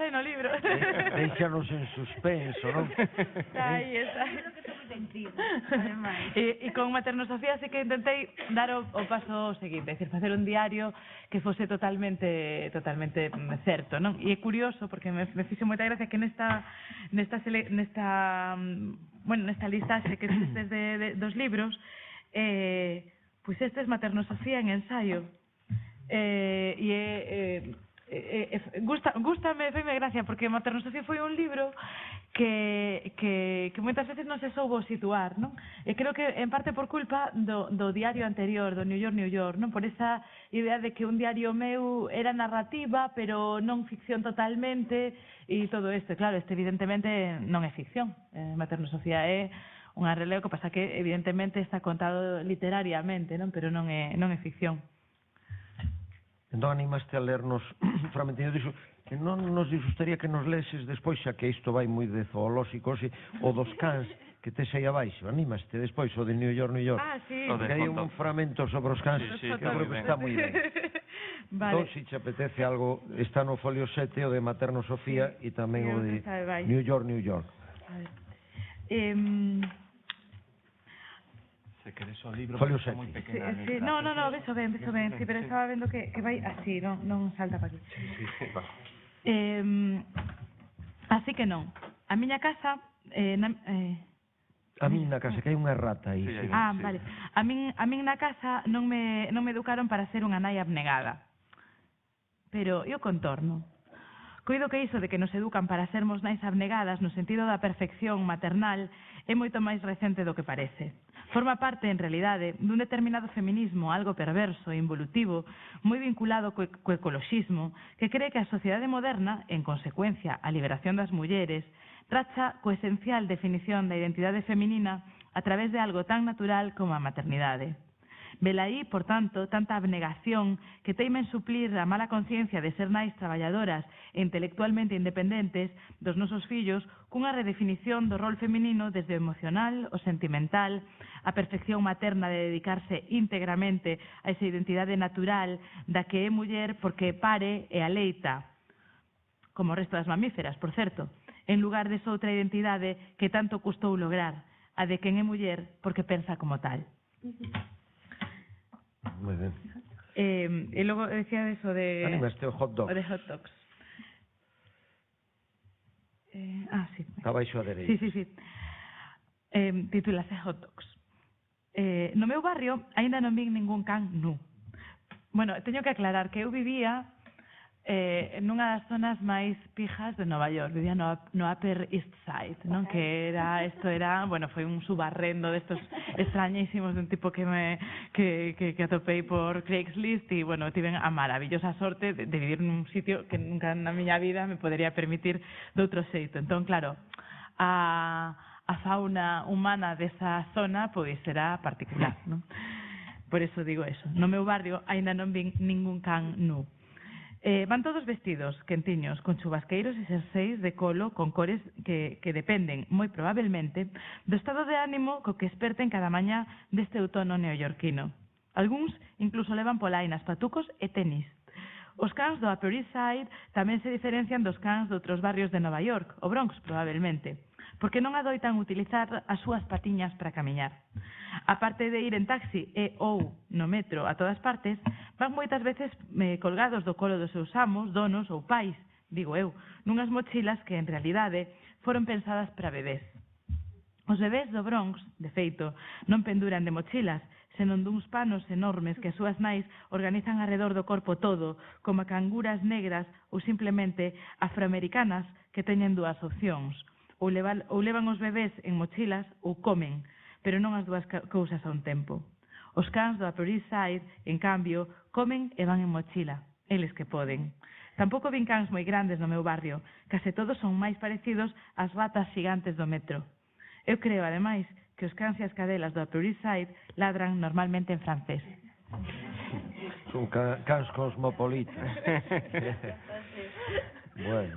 [SPEAKER 3] Déixanos en suspenso, non?
[SPEAKER 2] Aí está. E con Materno Sofía sí que intentei dar o paso seguinte, é dicir, facer un diario que fose totalmente certo, non? E é curioso, porque me fixo moita gracia que nesta listaxe que estes dos libros, pois este é Materno Sofía en ensaio, gústame, feime gracia, porque Materno Sofía foi un libro que moitas veces non se soubo situar, non? E creo que en parte por culpa do diario anterior, do New York, New York, non? Por esa idea de que un diario meu era narrativa, pero non ficción totalmente, e todo isto. Claro, este evidentemente non é ficción. Materno Sofía é unha releo, que pasa que evidentemente está contado literariamente, non? Pero non é ficción.
[SPEAKER 3] Entón animaste a lernos un fragmentinho diso, que non nos disgustaría que nos leses despois, xa que isto vai moi de zoolóxicos, o dos cans que tes aí abaixo, animaste despois o de New York, New York.
[SPEAKER 2] Ah, sí.
[SPEAKER 3] Que hai un fragmento sobre os cans,
[SPEAKER 1] Sí,
[SPEAKER 3] que creo que está moi ben. Entón, se te apetece algo, está no folio 7 o de Materno Sofía e tamén o de New York, New York.
[SPEAKER 2] A ver.
[SPEAKER 1] Se queres o libro,
[SPEAKER 3] Folio
[SPEAKER 1] está
[SPEAKER 3] 7.
[SPEAKER 1] moi pequena.
[SPEAKER 2] Sí, no, beso ben, sí, pero estaba vendo que vai así, non salta para aquí.
[SPEAKER 1] Sí, va.
[SPEAKER 2] Así que non. A miña casa...
[SPEAKER 3] A min na casa, que hai unha rata aí.
[SPEAKER 1] Sí,
[SPEAKER 2] vale. A min na casa non me educaron para ser unha nai abnegada. Pero e o contorno? Coido que iso de que nos educan para sermos nais abnegadas no sentido da perfección maternal é moito máis recente do que parece. Forma parte, en realidade, dun determinado feminismo algo perverso e involutivo, moi vinculado co ecoloxismo, que cree que a sociedade moderna, en consecuencia a liberación das mulleres, racha co esencial definición da identidade feminina a través de algo tan natural como a maternidade. Velaí, por tanto, tanta abnegación que teima en suplir a mala conciencia de ser nais traballadoras e intelectualmente independentes dos nosos fillos cunha redefinición do rol feminino desde o emocional, o sentimental, a perfección materna de dedicarse íntegramente a esa identidade natural da que é muller porque pare e aleita, como o resto das mamíferas, por certo, en lugar de outra identidade que tanto custou lograr, a de quen é muller porque pensa como tal.
[SPEAKER 3] Moi ben.
[SPEAKER 2] E logo decía eso de...
[SPEAKER 3] Animaste o hot dog.
[SPEAKER 2] O de hot dogs. Sí.
[SPEAKER 3] Está baixo a dereita.
[SPEAKER 2] Sí. Titúlase Hot Dogs. No meu barrio aínda non vin ningún can nu. Bueno, teño que aclarar que eu vivía nunha das zonas máis pijas de Nova York, vivía no Upper East Side, non? Que era, bueno, foi un subarrendo destos extrañísimos de un tipo que atopei por Craigslist e, bueno, tiven a maravillosa sorte de vivir nun sitio que nunca na miña vida me podería permitir de outro xeito. Entón, claro, a fauna humana desa zona pois era particular, non? Por eso digo eso. No meu barrio aínda non vin ningún can nu. Van todos vestidos, quentiños, con chubasqueiros e xerseis de colo con cores que dependen, moi probablemente, do estado de ánimo co que esperten cada mañá deste outono neoyorquino. Algúns incluso levan polainas, patucos e tenis. Os cans do Upper East Side tamén se diferencian dos cans de outros barrios de Nova York, o Bronx probablemente, porque non adoitan utilizar as súas patiñas para camiñar. Aparte de ir en taxi e ou no metro a todas partes, van moitas veces colgados do colo dos seus amos, donos ou pais, digo eu, nunhas mochilas que en realidade foron pensadas para bebés. Os bebés do Bronx, de feito, non penduran de mochilas, senón duns panos enormes que as súas nais organizan arredor do corpo todo, como canguras negras ou simplemente afroamericanas que teñen dúas opcións. Ou levan os bebés en mochilas ou comen, pero non as dúas cousas a un tempo. Os cans do Upper East Side, en cambio, comen e van en mochila, eles que poden. Tampouco vin cans moi grandes no meu barrio, case todos son máis parecidos ás ratas gigantes do metro. Eu creo, ademais, que os cans e as cadelas do Upper East Side ladran normalmente en francés.
[SPEAKER 3] Son cans cosmopolitas. Bueno.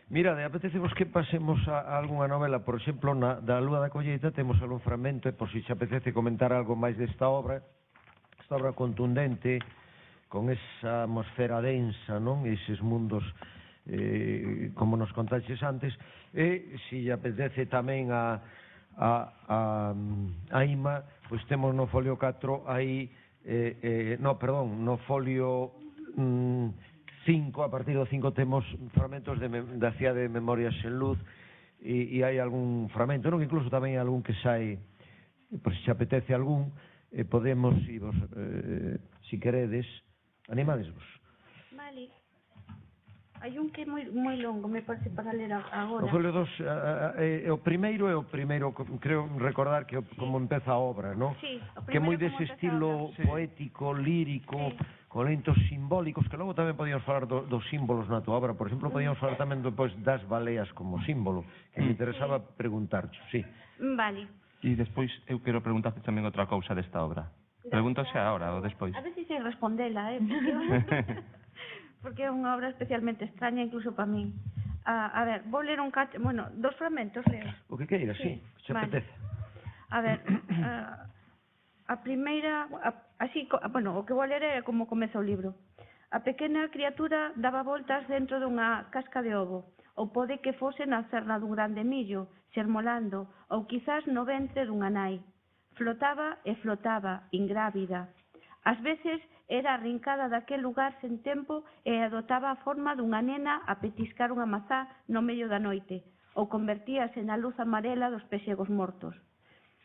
[SPEAKER 3] Mirade, apetecemos que pasemos a algunha novela, por exemplo, da Lúa da Colleita temos algún fragmento, e por si se apetece comentar algo máis desta obra, esta obra contundente, con esa atmosfera densa, non? Eses mundos, como nos contaxes antes, e se lle apetece tamén a Ima, pois temos no folio 4 aí, no folio 5, a partir do 5 temos fragmentos da Cidade de Memorias en Luz, e hai algún fragmento, non? Incluso tamén hai algún que sai, por se apetece algún, podemos, si queredes, animadesvos.
[SPEAKER 5] Vale. Hai un que é moi longo, me parece, para ler agora.
[SPEAKER 3] O folio 2, o primeiro, creo recordar que como empeza a obra, non?
[SPEAKER 5] Sí, o
[SPEAKER 3] que é moi
[SPEAKER 5] primeiro
[SPEAKER 3] dese
[SPEAKER 5] como empeza a
[SPEAKER 3] estilo
[SPEAKER 5] obra.
[SPEAKER 3] poético, lírico, con lentos simbólicos, que logo tamén podíamos falar dos símbolos na tua obra. Por exemplo, podíamos falar tamén depois das baleas como símbolo, que me interesaba preguntarcho, sí.
[SPEAKER 5] Vale.
[SPEAKER 1] E despois eu quero preguntarte tamén outra cousa desta obra. Pregúntase agora ou despois.
[SPEAKER 5] A ver se sei respondela, porque é unha obra especialmente extraña incluso para min. A ver, vou ler un cacho, bueno, dos fragmentos leo.
[SPEAKER 3] O que queiras, sí, se
[SPEAKER 5] Vale.
[SPEAKER 3] apetece.
[SPEAKER 5] A ver, a primeira, así, bueno, o que vou ler é como comeza o libro. A pequena criatura daba voltas dentro dunha casca de ovo, ou pode que fose na cerna dun grande millo, xermolando, ou quizás no ventre dunha nai. Flotaba e flotaba, ingrávida. Ás veces era arrincada daquel lugar sen tempo e adoptaba a forma dunha nena a petiscar unha mazá no medio da noite, ou convertíase na luz amarela dos pexegos mortos.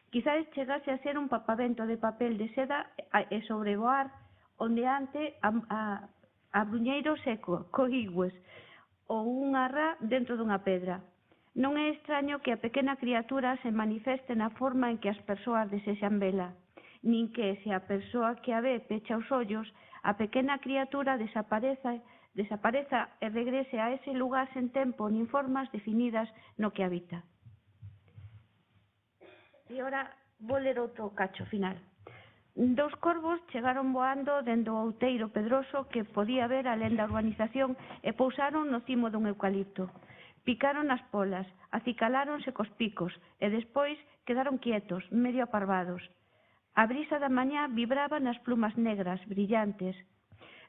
[SPEAKER 5] Quizás chegase a ser un papavento de papel de seda e sobrevoar ondeante a bruñeiro seco, coigües, ou unha rá dentro dunha pedra. Non é extraño que a pequena criatura se manifeste na forma en que as persoas desexan vela, nin que se a persoa que a ve pecha os ollos, a pequena criatura desapareza e regrese a ese lugar sen tempo nin formas definidas no que habita. E ora vou ler outro cacho final. Dous corvos chegaron voando dende o outeiro pedroso que podía ver alén da urbanización e pousaron no cimo dun eucalipto. Picaron as polas, acicaláronse cos picos e despois quedaron quietos, medio aparvados. A brisa da mañá vibraba nas plumas negras, brillantes.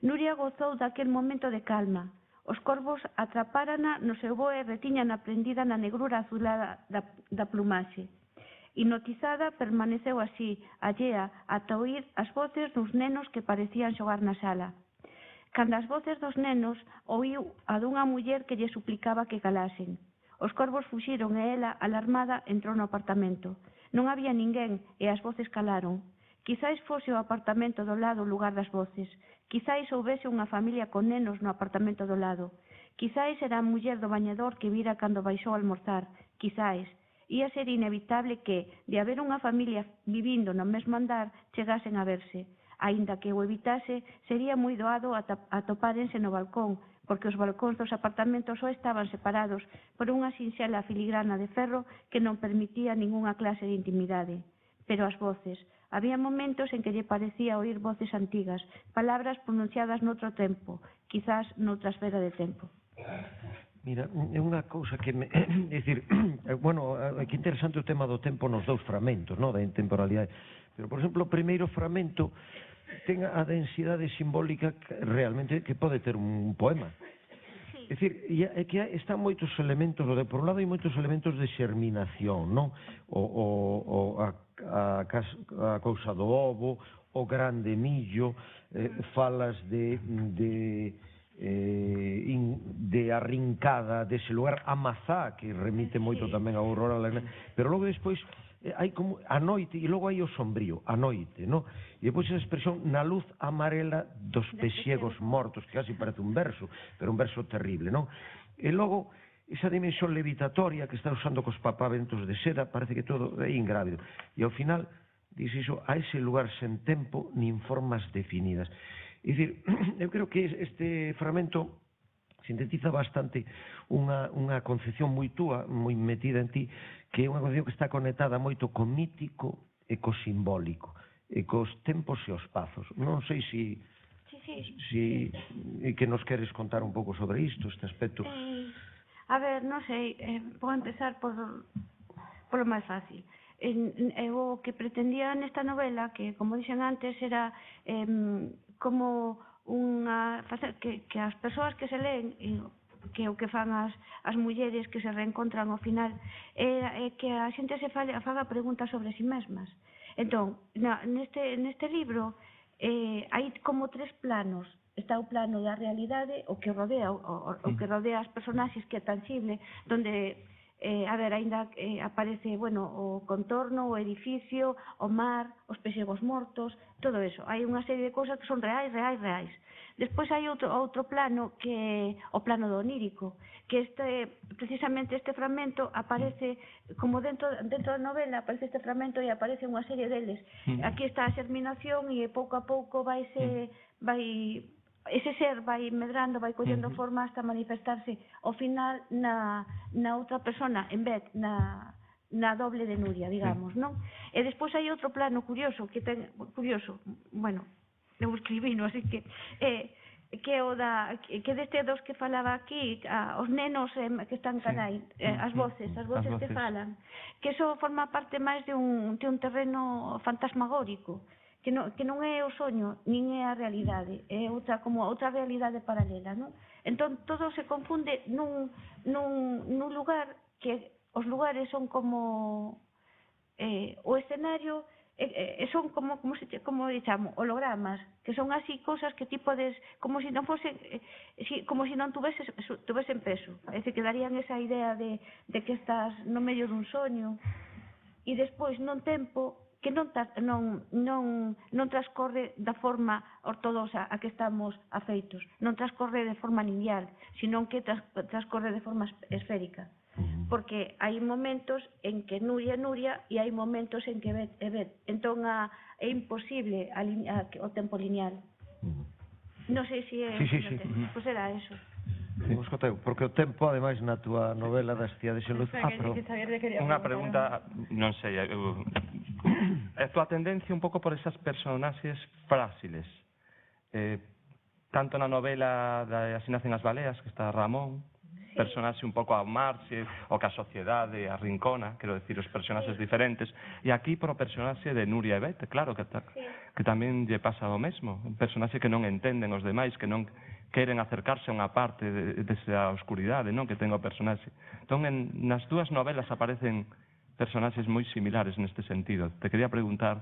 [SPEAKER 5] Nuria gozou daquel momento de calma. Os corvos atrapárana no seu voo e retiñana prendida na negrura azulada da plumaxe. Hipnotizada, permaneceu así, allea, ata oír as voces dos nenos que parecían xogar na sala. Cando as voces dos nenos, oíu a dunha muller que lle suplicaba que calasen. Os corvos fuxiron e ela, alarmada, entrou no apartamento. Non había ninguén e as voces calaron. Quizáis fose o apartamento do lado o lugar das voces. Quizáis houbese unha familia con nenos no apartamento do lado. Quizáis era a muller do bañador que vira cando baixou a almorzar. Quizáis. Ia ser inevitable que, de haber unha familia vivindo no mesmo andar, chegasen a verse. Aínda que o evitase, sería moi doado atopárense no balcón, porque os balcóns dos apartamentos só estaban separados por unha sinxela filigrana de ferro que non permitía ningunha clase de intimidade. Pero as voces. Había momentos en que lle parecía oír voces antigas, palabras pronunciadas noutro tempo, quizás noutra esfera de tempo.
[SPEAKER 3] Mira, é unha cousa que me... É dicir, bueno, que interesante o tema do tempo nos dous fragmentos, non? Da intemporalidade. Pero, por exemplo, o primeiro fragmento ten a densidade simbólica realmente que pode ter un poema. É dicir, é que están moitos elementos, por un lado hai moitos elementos de xerminación, non? A cousa do ovo, o grande millo, falas de arrincada dese lugar, a mazá, que remite moito tamén a Aurora, pero logo despois hai como a noite, e logo hai o sombrío, a noite, non? E depois esa expresión na luz amarela dos pexiegos mortos, que casi parece un verso, pero un verso terrible, non? E logo esa dimensión levitatoria que está usando cos papaventos de seda, parece que todo é ingrávido. E ao final, dice iso, a ese lugar sen tempo nin formas definidas. É dicir, eu creo que este fragmento sintetiza bastante unha concepción moi túa, moi metida en ti, que é unha concepción que está conectada moito co mítico e co simbólico, e cos tempos e os pazos. Non sei se que nos queres contar un pouco sobre isto, este aspecto.
[SPEAKER 5] A ver, non sei, vou empezar por lo máis fácil. O que pretendía nesta novela, que, como dixen antes, era como que as persoas que se leen, que o que fan as mulleres que se reencontran ao final, é que a xente se faga preguntas sobre si mesmas. Entón, neste libro hai como tres planos. Está o plano da realidade, o que rodea as personaxes, que é tangible, donde a ver, ainda aparece, bueno, o contorno, o edificio, o mar, os pexegos mortos, todo eso. Hai unha serie de cousas que son reais. Despois hai outro plano, que é o plano do onírico, que precisamente este fragmento aparece, como dentro da novela, aparece este fragmento e aparece unha serie deles. Aquí está a xerminación e pouco a pouco ese ser vai medrando, vai collendo forma hasta manifestarse ao final na outra persona, en vez na doble de Nuria, digamos, non? E despois hai outro plano curioso, bueno, eu escribino, así que que deste dos que falaba aquí, os nenos que están canai, as voces que falan, que iso forma parte máis de un terreno fantasmagórico, que non é o soño, nin é a realidade, é como outra realidade paralela, non? Entón, todo se confunde nun lugar que os lugares son como o escenario, son como chamo, hologramas, que son así cousas que ti podes, como se non fosen, como se non tuvesen peso, é dicir, que darían esa idea de que estás no medio dun soño, e despois non tempo que non transcorre da forma ortodoxa a que estamos afeitos, non transcorre de forma lineal, senón que transcorre de forma esférica. Porque hai momentos en que Nuria é Nuria e hai momentos en que Bet é Bet. Entón é imposible o tempo lineal. Non sei se é...
[SPEAKER 3] Sí.
[SPEAKER 5] Pois era eso.
[SPEAKER 3] Porque o tempo, ademais, na túa novela das Cidades en Luz...
[SPEAKER 1] Unha pregunta, non sei, a túa tendencia un pouco por esas personaxes frágiles. Tanto na novela de Así nacen as baleas, que está Ramón, personaxe un pouco a marxe, o que a sociedade arrincona, quero decir, os personaxes diferentes, e aquí pro personaxe de Nuria e Bet, claro, que tamén lle pasa o mesmo, un personaxe que non entenden os demais, que non queren acercarse a unha parte desa oscuridade, non, que ten o personaxe. Entón, nas dúas novelas aparecen personaxes moi similares neste sentido. Te quería preguntar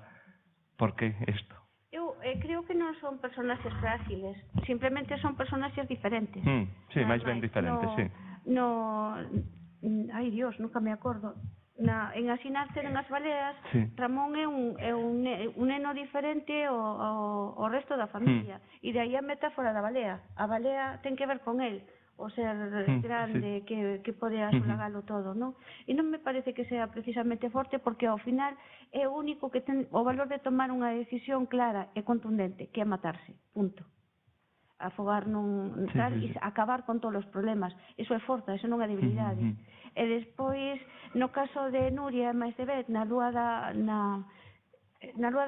[SPEAKER 1] por que isto.
[SPEAKER 5] Eu creo que non son personaxes frágiles, simplemente son personaxes diferentes.
[SPEAKER 1] Sí, máis ben diferentes, sí.
[SPEAKER 5] Ai, Dios, nunca me acordo. En Así nacen as baleas, Ramón é un neno diferente ao resto da familia. E de aí a metáfora da balea. A balea ten que ver con el, o ser grande, que pode asolagalo todo, non? E non me parece que sea precisamente forte, porque ao final é o único que ten o valor de tomar unha decisión clara e contundente, que é matarse, punto. Afogar nun tal e acabar con todos os problemas. Iso é forza, iso non é debilidade. E despois, no caso de Nuria e máis de Bet, na lúa da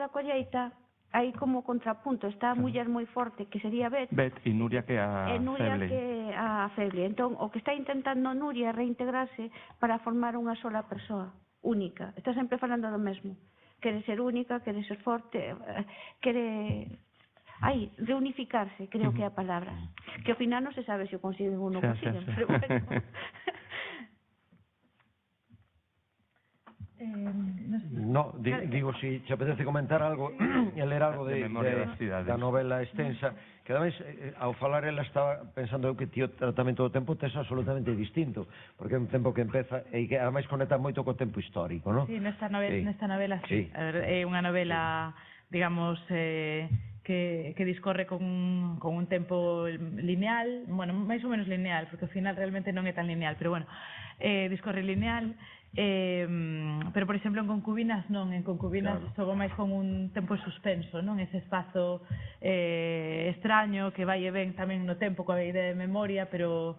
[SPEAKER 5] colleita, hai como contrapunto, está a muller moi forte, que sería Bet,
[SPEAKER 1] e Nuria que a feble.
[SPEAKER 5] E Nuria que a feble. Entón, o que está intentando Nuria é reintegrarse para formar unha sola persoa, única. Está sempre falando do mesmo. Quere ser única, quere ser forte, quere... reunificarse, creo que é a palabra. Que ao final non se sabe se o consiguen ou non consiguen, pero bueno...
[SPEAKER 3] No, digo, si te apetece comentar algo e ler algo da novela extensa, que ademais, ao falar ela estaba pensando eu que o tratamento do tempo tes absolutamente distinto, porque é un tempo que empeza e que ademais conecta moito co tempo histórico, non?
[SPEAKER 2] Sí, nesta novela sí. É unha novela, digamos, que discorre con un tempo lineal, bueno, máis ou menos lineal, porque ao final realmente non é tan lineal, pero bueno, discorre lineal. Pero, por exemplo, en Concubinas non, en Concubinas xogo máis con un tempo suspenso, non? Ese espazo extraño que vai e ven tamén no tempo coa idea de memoria, pero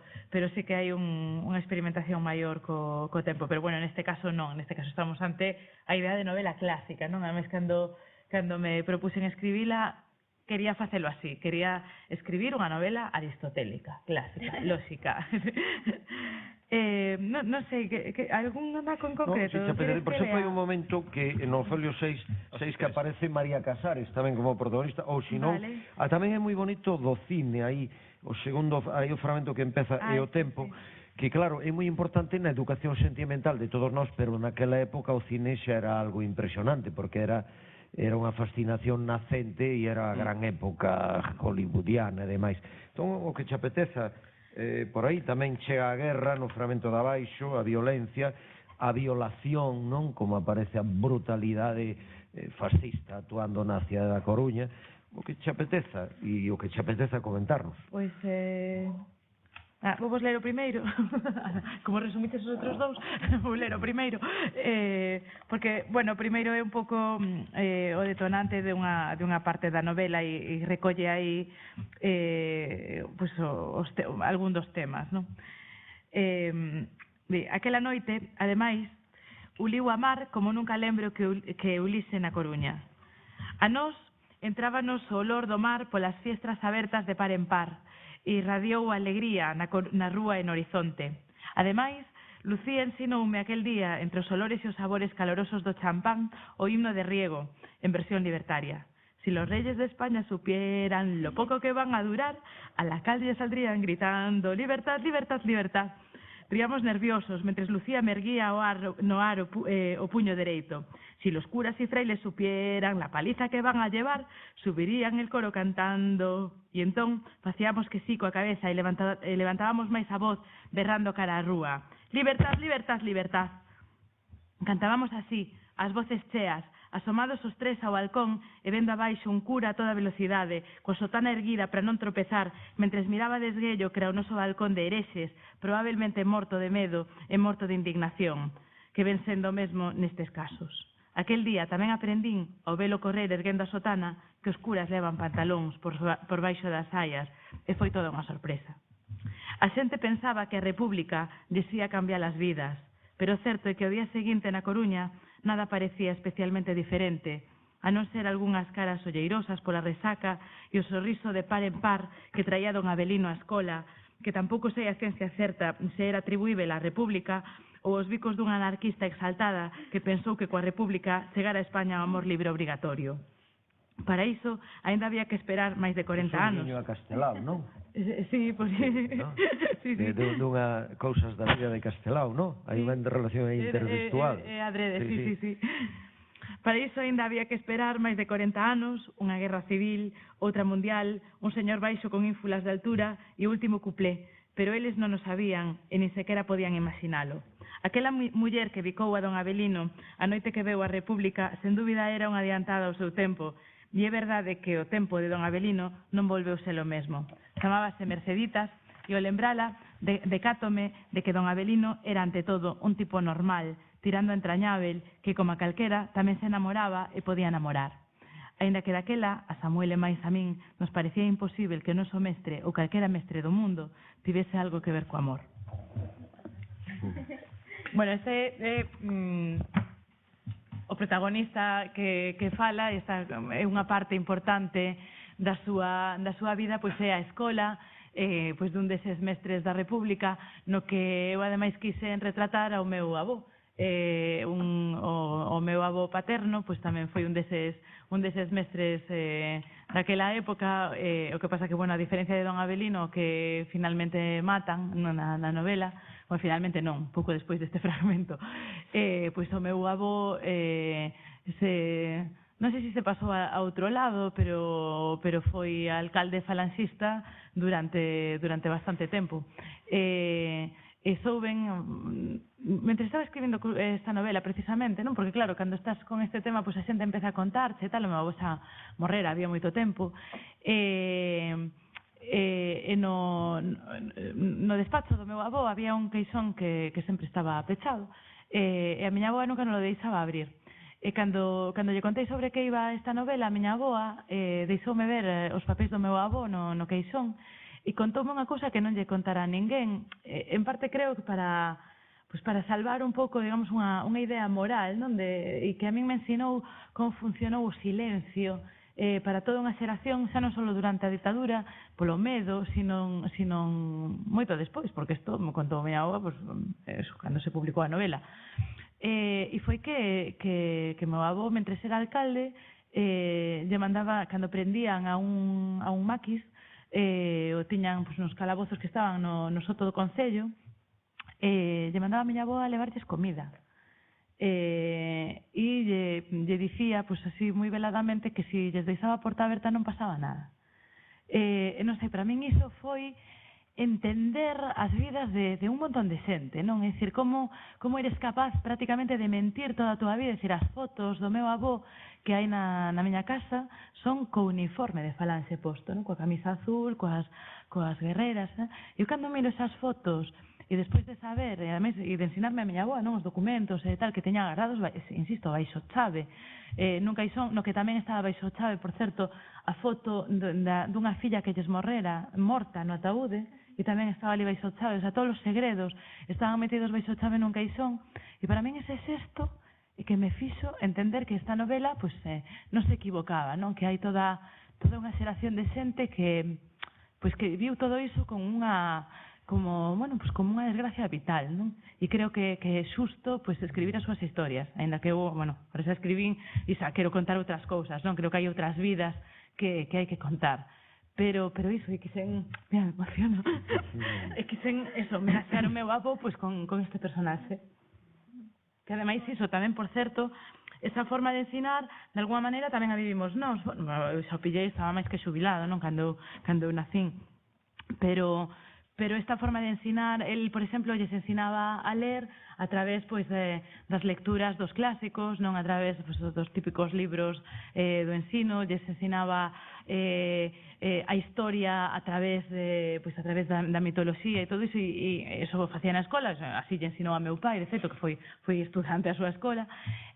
[SPEAKER 2] sí que hai unha experimentación maior co tempo. Pero, bueno, neste caso non, neste caso estamos ante a idea de novela clásica, non? Ademais, cando me propuxen escribila, quería facelo así, quería escribir unha novela aristotélica, clásica, lógica. Non sei, algún dato en concreto?
[SPEAKER 3] Por exemplo, hai un momento que no folio 6 que aparece María Casares tamén como protagonista, ou se non, tamén é moi bonito do cine, aí o segundo, aí o fragmento que empeza é o tempo, que claro, é moi importante na educación sentimental de todos nós, pero naquela época o cine xa era algo impresionante, porque era unha fascinación nacente e era a gran época hollywoodiana e demais. Entón, o que che apeteza, por aí tamén chega a guerra no fragmento de abaixo, a violencia, a violación, non? Como aparece a brutalidade fascista actuando na cidade da Coruña. O que che apeteza e o que che apeteza comentarnos.
[SPEAKER 2] Pois, vou ler o primeiro. Como resumites os outros dous, vou ler o primeiro. Porque, bueno, o primeiro é un pouco o detonante de unha parte da novela e recolle aí algún dos temas, non? Aquela noite, ademais, uliu a mar como nunca lembro que ulise na Coruña. A nós entrábanos o olor do mar polas fiestras abertas de par en par, e irradiou a alegría na rúa e no horizonte. Ademais, Lucía ensinoume aquel día, entre os olores e os sabores calorosos do champán, o himno de Riego, en versión libertaria. Si los reyes de España supieran lo poco que van a durar, a la calle saldrían gritando «Libertad, libertad, libertad». Ríamos nerviosos, mentres Lucía me erguía no ar o puño dereito. Si los curas y frailes supieran la paliza que van a llevar, subirían el coro cantando. E entón, facíamos que sí coa cabeza e levantábamos máis a voz, berrando cara á rúa. Libertad, libertad, libertad. Cantábamos así, as voces cheas, asomados os tres ao balcón e vendo abaixo un cura a toda velocidade, coa sotana erguida para non tropezar, mentres miraba desguello cara ao noso balcón de herexes, probablemente morto de medo e morto de indignación, que ven sendo mesmo nestes casos. Aquel día tamén aprendín, ao velo correr erguendo a sotana, que os curas levan pantalóns por baixo das saias, e foi toda unha sorpresa. A xente pensaba que a República lles ia cambiar as vidas, pero o certo é que o día seguinte na Coruña nada parecía especialmente diferente, a non ser algunhas caras olleirosas pola resaca e o sorriso de par en par que traía don Avelino á escola, que tampouco sei a ciencia certa se era atribuível á República ou os bicos dunha anarquista exaltada que pensou que coa República chegara a España o amor libre obrigatorio. Para iso, aínda había que esperar máis de 40 anos.
[SPEAKER 3] Un niño a Castelao, non?
[SPEAKER 2] Sí, pues sí.
[SPEAKER 3] ¿No?
[SPEAKER 2] Sí, sí.
[SPEAKER 3] Dunha cousas da vida de Castelao, non? Hai unha relación intertextual.
[SPEAKER 2] Adrede, sí. Para iso aínda había que esperar máis de 40 anos, unha guerra civil, outra mundial, un señor baixo con ínfulas de altura e o último cuplé, pero eles non o sabían e nin sequera podían imaginalo. Aquela muller que bicou a don Avelino a noite que veu a República, sen dúbida era unha adiantada ao seu tempo, e é verdade que o tempo de don Avelino non volveu ser o mesmo. Chamábase Merceditas e ao lembrala decátome de que don Avelino era ante todo un tipo normal, tirando a entrañável, que como a calquera tamén se enamoraba e podía enamorar. Aínda que daquela, a Samuel e máis a min, nos parecía imposible que o noso mestre ou calquera mestre do mundo tivese algo que ver co amor. Bueno, este é o protagonista que fala, esta é unha parte importante da súa vida, pois é a escola, pois dun deses mestres da República, no que eu ademais quixen retratar ao meu avó. O meu avó paterno pois tamén foi un deses mestres daquela época, o que pasa que, bueno, a diferencia de don Avelino, que finalmente matan na novela, bueno, finalmente non, pouco despois deste fragmento, pois o meu avó non sei se pasou a outro lado, pero foi alcalde falanxista durante bastante tempo. E souben, mentre estaba escribindo esta novela precisamente, non? Porque claro, cando estás con este tema, pois a xente empeza a contarche e tal, o meu avó xa morrera, había moito tempo, no despacho do meu avó había un queixón que sempre estaba pechado, e a miña avoa nunca non lo deixaba abrir. E cando lle contei sobre que iba esta novela, a miña avoa deixoume ver os papéis do meu avó no queixón, e contoume unha cousa que non lle contara a ninguén, en parte creo que para salvar un pouco, digamos, unha idea moral, non, e que a min me ensinou como funcionou o silencio para toda unha xeración, xa non só durante a ditadura, polo medo, sino moito despois, porque isto me contou a miña avoa, cando se publicou a novela. E foi que meu avó, mentre era alcalde, lle mandaba, cando prendían a un maquis, o tiñan nos calabozos que estaban no soto do Concello, lle mandaba a miña avoa a levarlles comida, e lle dicía, así moi veladamente, que se lles deixaba a porta aberta non pasaba nada. Non sei, para min iso foi entender as vidas de un montón de xente, non? É dicir, como eres capaz prácticamente de mentir toda a tua vida. É dicir, as fotos do meu avó que hai na miña casa son co uniforme de falanxe posto, non? Coa camisa azul, coas guerreras, non? Eu cando miro esas fotos e despois de saber, e de ensinarme a miña avó, non, os documentos e tal que teña agarrados, insisto, baixo chave, nun caixón, no que tamén estaba baixo chave, por certo, a foto dunha filla que lles morrera morta no ataúde, e tamén estaba ali baixo chave, o sea, todos os segredos estaban metidos baixo chave nun caixón, e para min ese xesto é que me fixo entender que esta novela non se equivocaba, non? Que hai toda unha xeración de xente que viu todo iso como unha desgracia vital, non? E creo que é xusto escribir as súas historias, aínda que eu, por eso escribín e xa quero contar outras cousas, non? Creo que hai outras vidas que hai que contar. Pero iso, e quixen, mira, me emociono, e quixen, eso, homenaxear o meu avó con este personaxe. Que ademais iso tamén, por certo, esa forma de ensinar, de alguma maneira tamén a vivimos nós. Eu xa o pillei, estaba máis que xubilado, non? Cando eu nacín. Pero esta forma de ensinar, el, por exemplo, lles ensinaba a ler a través das lecturas dos clásicos, non a través dos típicos libros do ensino, lles ensinaba a historia a través da mitoloxía e todo iso, e eso facía na escola, así lle ensinou a meu pai, de feito, que foi estudante a súa escola,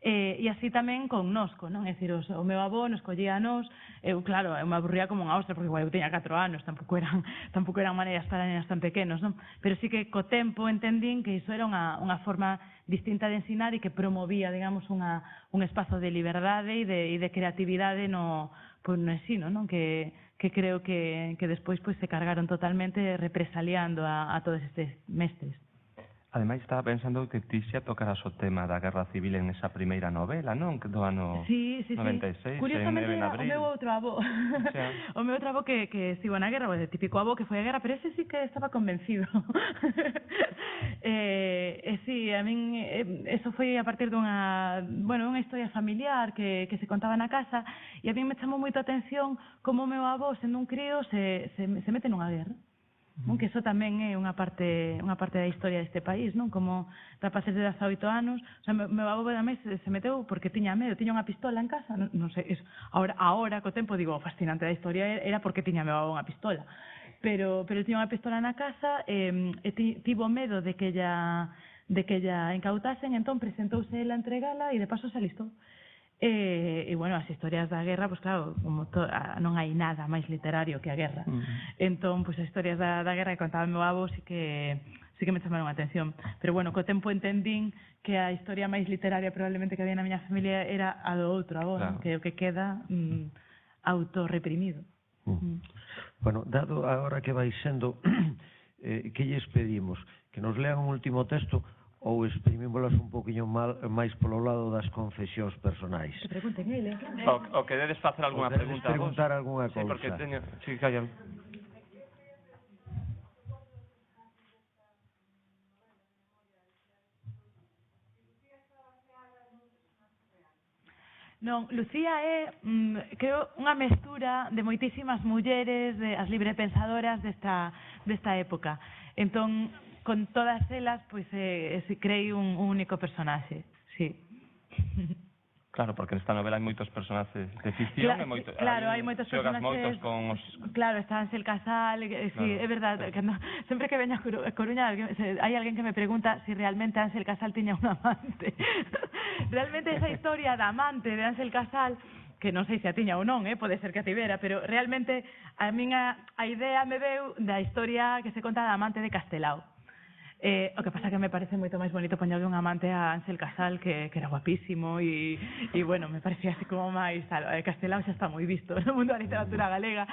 [SPEAKER 2] e así tamén con nosco, non? É dicir, o meu avó nos collía a nos, eu, claro, eu me aburría como unha ostra, porque igual eu teña 4 anos, tampouco eran maneiras para nenos tan pequenos, non? Pero sí que co tempo entendín que iso era unha forma distinta de ensinar e que promovía, digamos, un espazo de liberdade e de creatividade no ensino, non? Que creo que despois se cargaron totalmente represaliando a todos estes mestres.
[SPEAKER 1] Ademais, estaba pensando que ti xa tocaras o tema da Guerra Civil en esa primeira novela, non? Do ano 96,
[SPEAKER 2] Curiosamente
[SPEAKER 1] en
[SPEAKER 2] era o
[SPEAKER 1] abril.
[SPEAKER 2] meu outro avó. O meu outro avó que estivo na guerra, o típico avó que foi a guerra, pero ese sí que estaba convencido. Sí, a min eso foi a partir dunha historia familiar que se contaba na casa, e a min me chamou moito a atención como o meu avó, sendo un crío, se mete nunha guerra. Non? Que eso tamén é unha parte da historia deste país, non? Como rapaces de 18 anos, o sea, meu avó tamén se meteu porque tiña medo, tiña unha pistola en casa, non sei, eso. Ahora co tempo digo, fascinante da historia era porque tiña meu avó unha pistola, pero tiña unha pistola na casa e tivo medo de que ella incautasen, entón presentouse ela a entregala e de paso se alistou. E, bueno, as historias da guerra, pois claro, como non hai nada máis literario que a guerra. Entón, pois as historias da guerra que contaba o meu avó sí que me chamaron a atención. Pero, bueno, co tempo entendín que a historia máis literaria probablemente que había na miña familia era a do outro avó, claro. Que é o que queda autorreprimido.
[SPEAKER 3] Bueno, dado agora que vai sendo, que lles pedimos? Que nos lean un último texto ou exprimímolas un poquinho máis polo lado das confesións personais?
[SPEAKER 2] Que pregunten ele.
[SPEAKER 1] O que dedes facer algunha pregunta.
[SPEAKER 3] Preguntar algunha cousa.
[SPEAKER 1] Sí, porque teño... Sí, calla.
[SPEAKER 2] Non, Lucía é, creo, unha mestura de moitísimas mulleres, as librepensadoras desta época. Entón, con todas elas, pois, creei un único personaxe, sí.
[SPEAKER 1] Claro, porque nesta novela hai moitos personaxes de ficción e moitos...
[SPEAKER 2] Claro, hai moitos personaxes...
[SPEAKER 1] moitos con os...
[SPEAKER 2] Claro, está Ángel Casal, sí, é verdade, sempre que veño a Coruña hai alguén que me pregunta si realmente Ángel Casal tiña un amante. Realmente esa historia da amante de Ángel Casal, que non sei se a tiña ou non, pode ser que a tivera, pero realmente a idea me veu da historia que se conta da amante de Castelao. O que pasa que me parece moito máis bonito poñerle un amante a Ángel Casal, que era guapísimo e bueno, me parecía así como máis Castelao xa está moi visto no mundo da literatura galega,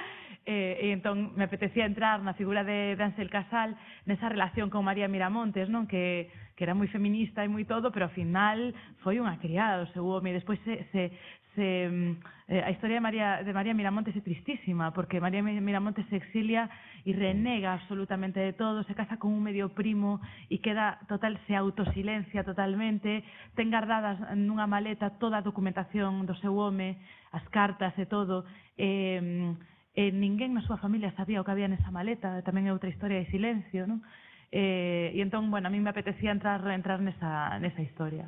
[SPEAKER 2] e entón me apetecía entrar na figura de Ángel Casal nesa relación con María Miramontes, non? Que era moi feminista e moi todo, pero ao final foi unha criada do seu home, e despois a historia de María Miramontes é tristísima, porque María Miramontes se exilia e renega absolutamente de todo, se casa con un medio primo e se autosilencia totalmente, ten guardadas nunha maleta toda a documentación do seu home, as cartas e todo, e ninguén na súa familia sabía o que había nesa maleta, tamén é outra historia de silencio, non? E entón, bueno, a mí me apetecía entrar nesa historia.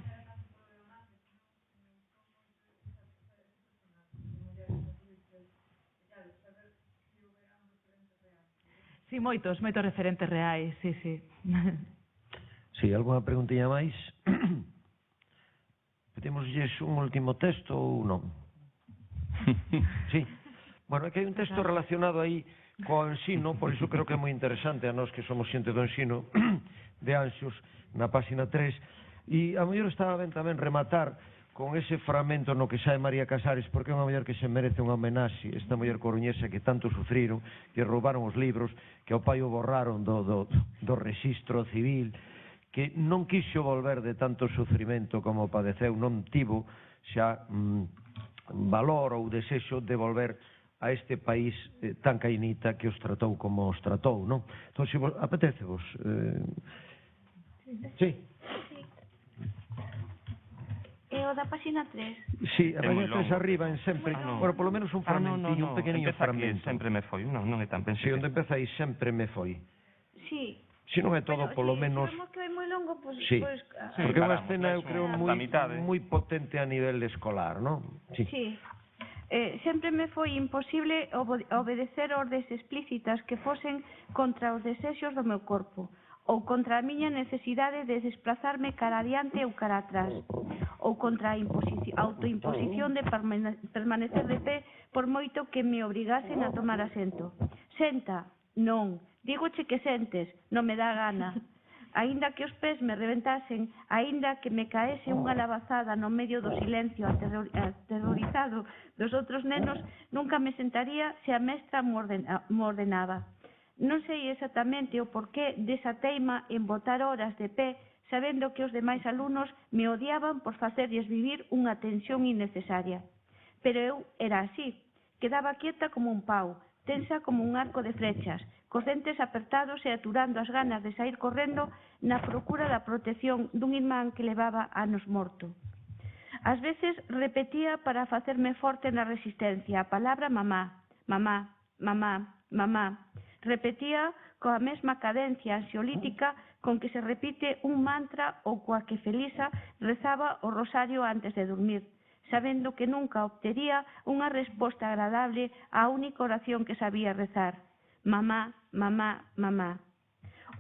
[SPEAKER 2] Sí, moitos referentes reais, sí.
[SPEAKER 3] Sí, algunha preguntiña máis? Pedimosles un último texto ou non? Sí. Bueno, é que hai un texto relacionado aí co ensino, por iso creo que é moi interesante a nós que somos xente do ensino, de Anxos, na páxina 3, e a mellor estaba ben tamén rematar con ese fragmento no que sae María Casares, porque é unha muller que se merece unha homenaxe, esta muller coruñesa que tanto sufriron, que roubaron os libros, que ao pai o borraron do rexistro civil, que non quixo volver de tanto sufrimento como padeceu, non tivo xa valor ou desexo de volver a este país tan cainita que os tratou como os tratou, non? Entón, se vos apetecevos... Sí.
[SPEAKER 5] É o da páxina 3.
[SPEAKER 3] Sí, a páxina 3 arriba, en sempre. Bueno, polo menos un fragmentinho, un pequeniño fragmento.
[SPEAKER 1] Sempre me foi, non é tan pensado.
[SPEAKER 3] Si, onde empeza aí, sempre me foi.
[SPEAKER 5] Sí.
[SPEAKER 3] Si non é todo, polo menos...
[SPEAKER 5] Se vemos que é moi longo, pois...
[SPEAKER 3] Sí, porque é unha escena, eu creo, moi potente a nivel escolar, non?
[SPEAKER 5] Sí. Sempre me foi imposible obedecer ordes explícitas que fosen contra os desexos do meu corpo, ou contra a miña necesidade de desplazarme cara adiante ou cara atrás, ou contra a autoimposición de permanecer de pé por moito que me obrigasen a tomar asento. Senta, non, dígoche que sentes, non me dá gana. Aínda que os pés me reventasen, aínda que me caese unha labazada no medio do silencio aterrorizado dos outros nenos, nunca me sentaría se a mestra mo ordenaba. Non sei exactamente o porqué desa teima en botar horas de pé, sabendo que os demais alumnos me odiaban por facerlles vivir unha tensión innecesaria. Pero eu era así, quedaba quieta como un pau, tensa como un arco de flechas, cos dentes apertados e aturando as ganas de sair correndo na procura da protección dun irmán que levaba anos morto. Ás veces repetía para facerme forte na resistencia a palabra mamá, mamá, mamá, mamá. Repetía coa mesma cadencia ansiolítica con que se repite un mantra ou coa que Felisa rezaba o rosario antes de dormir, sabendo que nunca obtería unha resposta agradable á única oración que sabía rezar. Mamá, mamá, mamá.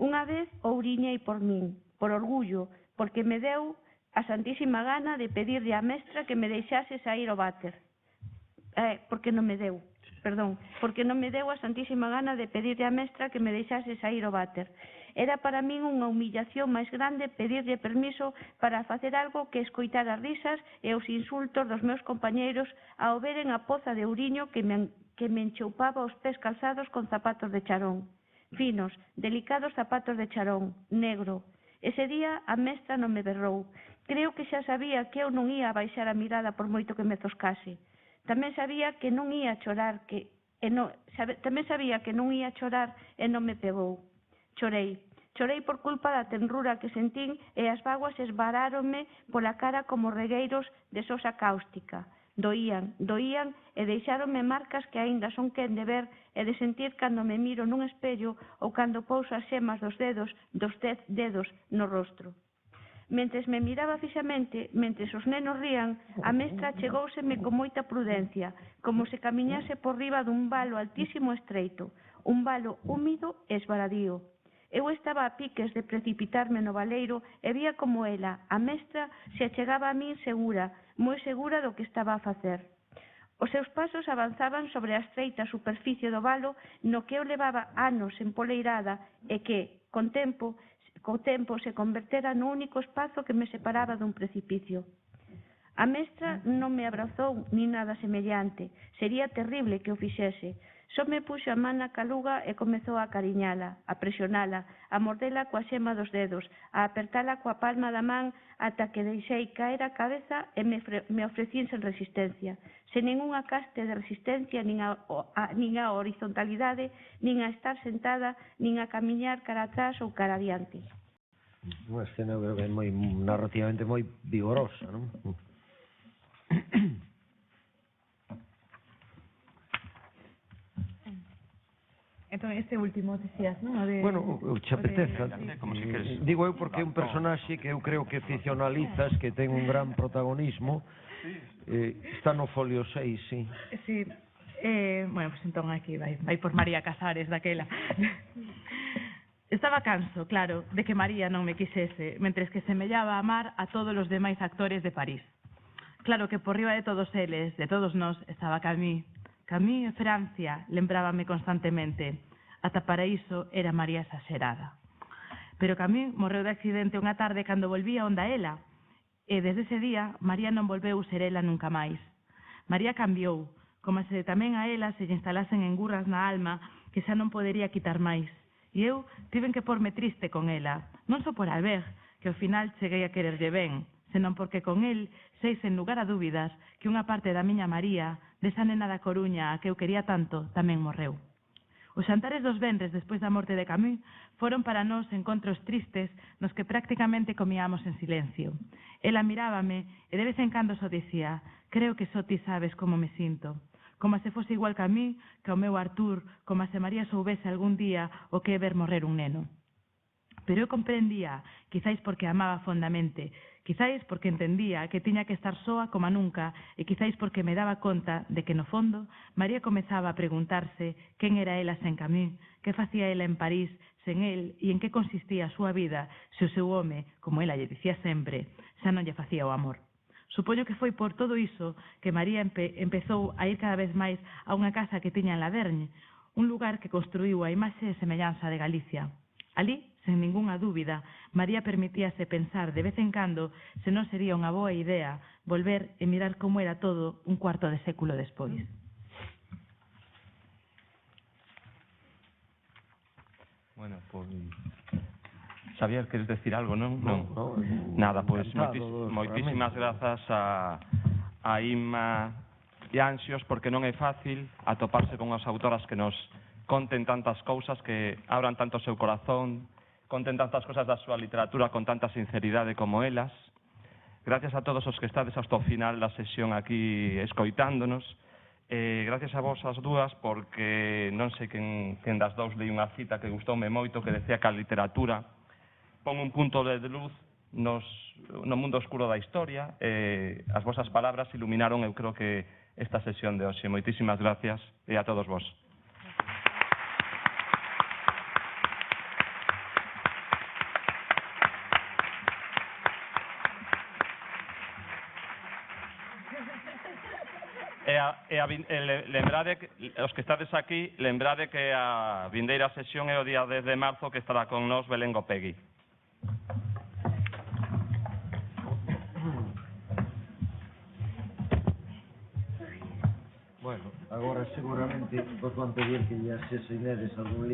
[SPEAKER 5] Unha vez ouriñei por min, por orgullo, porque me deu a santísima gana de pedirlle á mestra que me deixase sair ao váter. Porque non me deu a santísima gana de pedirlle á mestra que me deixase sair ao váter. Era para min unha humillación máis grande pedirlle permiso para facer algo que escoitar as risas e os insultos dos meus compañeiros ao veren a poza de ouriño que me enchoupaba os pés calzados con zapatos de charón. Finos, delicados zapatos de charón, negro. Ese día a mestra non me berrou. Creo que xa sabía que eu non ia baixar a mirada por moito que me zoscase. Tamén sabía que non ia chorar e non me pegou. Chorei por culpa da tenrura que sentín e as bágoas esvaráronme pola cara como regueiros de sosa cáustica. Doían e deixáronme marcas que aínda son quen de ver e de sentir cando me miro nun espello ou cando pouso as xemas dos 10 dedos no rostro. Mentres me miraba fixamente, mentres os nenos rían, a mestra chegóuseme con moita prudencia, como se camiñase por riba dun valo altísimo e estreito, un valo húmido e esvaradío. Eu estaba a piques de precipitarme no valeiro e vía como ela, a mestra, se achegaba a min segura, moi segura do que estaba a facer. Os seus pasos avanzaban sobre a estreita superficie do valo no que eu levaba anos empoleirada e que, co tempo, se convertera no único espazo que me separaba dun precipicio. A mestra non me abrazou ni nada semellante. Sería terrible que o fixese. Só me puxo a man na caluga e comezou a acariñala, a presionala, a mordela coa xema dos dedos, a apertala coa palma da man ata que deixei caer a cabeza e me ofrecín sen resistencia, sen ningunha caste de resistencia nin a horizontalidade, nin a estar sentada, nin a camiñar cara atrás ou cara adiante.
[SPEAKER 3] Unha escena narrativamente moi vigorosa, non?
[SPEAKER 2] Entón, este último, decías, non?
[SPEAKER 3] Bueno, o che apeteza. Digo eu porque é un personaxe que eu creo que ficcionalizas, que ten un gran protagonismo. Está no folio 6, sí.
[SPEAKER 2] Sí. Bueno, pues entón aquí vai por María Casares daquela. Estaba canso, claro, de que María non me quisese, mentres que semellaba amar a todos os demais actores de París. Claro que por riba de todos eles, de todos nós, estaba Camille. Camille e Francia, lembrábame constantemente. Ata para iso era María exagerada. Pero Camille morreu de accidente unha tarde cando volvía onda ela, e desde ese día María non volveu ser ela nunca máis. María cambiou, como se tamén a ela se lle instalasen engurras na alma que xa non podería quitar máis. E eu tiven que porme triste con ela, non só por Albert, que ao final cheguei a quererlle ben, senón porque con el sei sen lugar a dúbidas que unha parte da miña María, desa nena da Coruña a que eu quería tanto, tamén morreu. Os xantares dos venres despois da morte de Camus foron para nós encontros tristes nos que prácticamente comíamos en silencio. Ela mirábame e de vez en cando só dicía: creo que só ti sabes como me sinto. Como se fose igual que a mí, que ao meu Artur, como se María soubese algún día o que é ver morrer un neno. Pero eu comprendía, quizáis porque amaba fondamente, quizáis porque entendía que tiña que estar soa como nunca e quizáis porque me daba conta de que no fondo María comezaba a preguntarse quen era ela sen Camus, que facía ela en París sen el e en que consistía a súa vida se o seu home, como ela lle dicía sempre, xa non lle facía o amor. Supoño que foi por todo iso que María empezou a ir cada vez máis a unha casa que tiña en Lavergne, un lugar que construíu a imaxe e semellanza de Galicia. Alí sen ningunha dúbida, María permitíase pensar de vez en cando se non sería unha boa idea volver e mirar como era todo un cuarto de século despois.
[SPEAKER 1] Bueno, pues... Xavier, queres decir algo, non?
[SPEAKER 3] No.
[SPEAKER 1] Nada, pois
[SPEAKER 3] Encantado,
[SPEAKER 1] moitísimas grazas a Inma e Anxios, porque non é fácil atoparse con as autoras que nos conten tantas cousas, que abran tanto o seu corazón, conten tantas cousas da súa literatura con tanta sinceridade como elas. Gracias a todos os que estades hasta o final da sesión aquí escoitándonos. Gracias a vos as dúas, porque non sei quen das dous leí unha cita que gustoume moito, que decía que a literatura pon un punto de luz no mundo oscuro da historia. As vosas palabras iluminaron, eu creo que esta sesión de hoxe. Moitísimas gracias e a todos vos. Lembrade, os que estades aquí, lembrade que a vindeira sesión é o día 10 de marzo, que estará con nós Belén Gopegui.
[SPEAKER 3] Bueno, agora seguramente vos van pedir que ya se inedes algún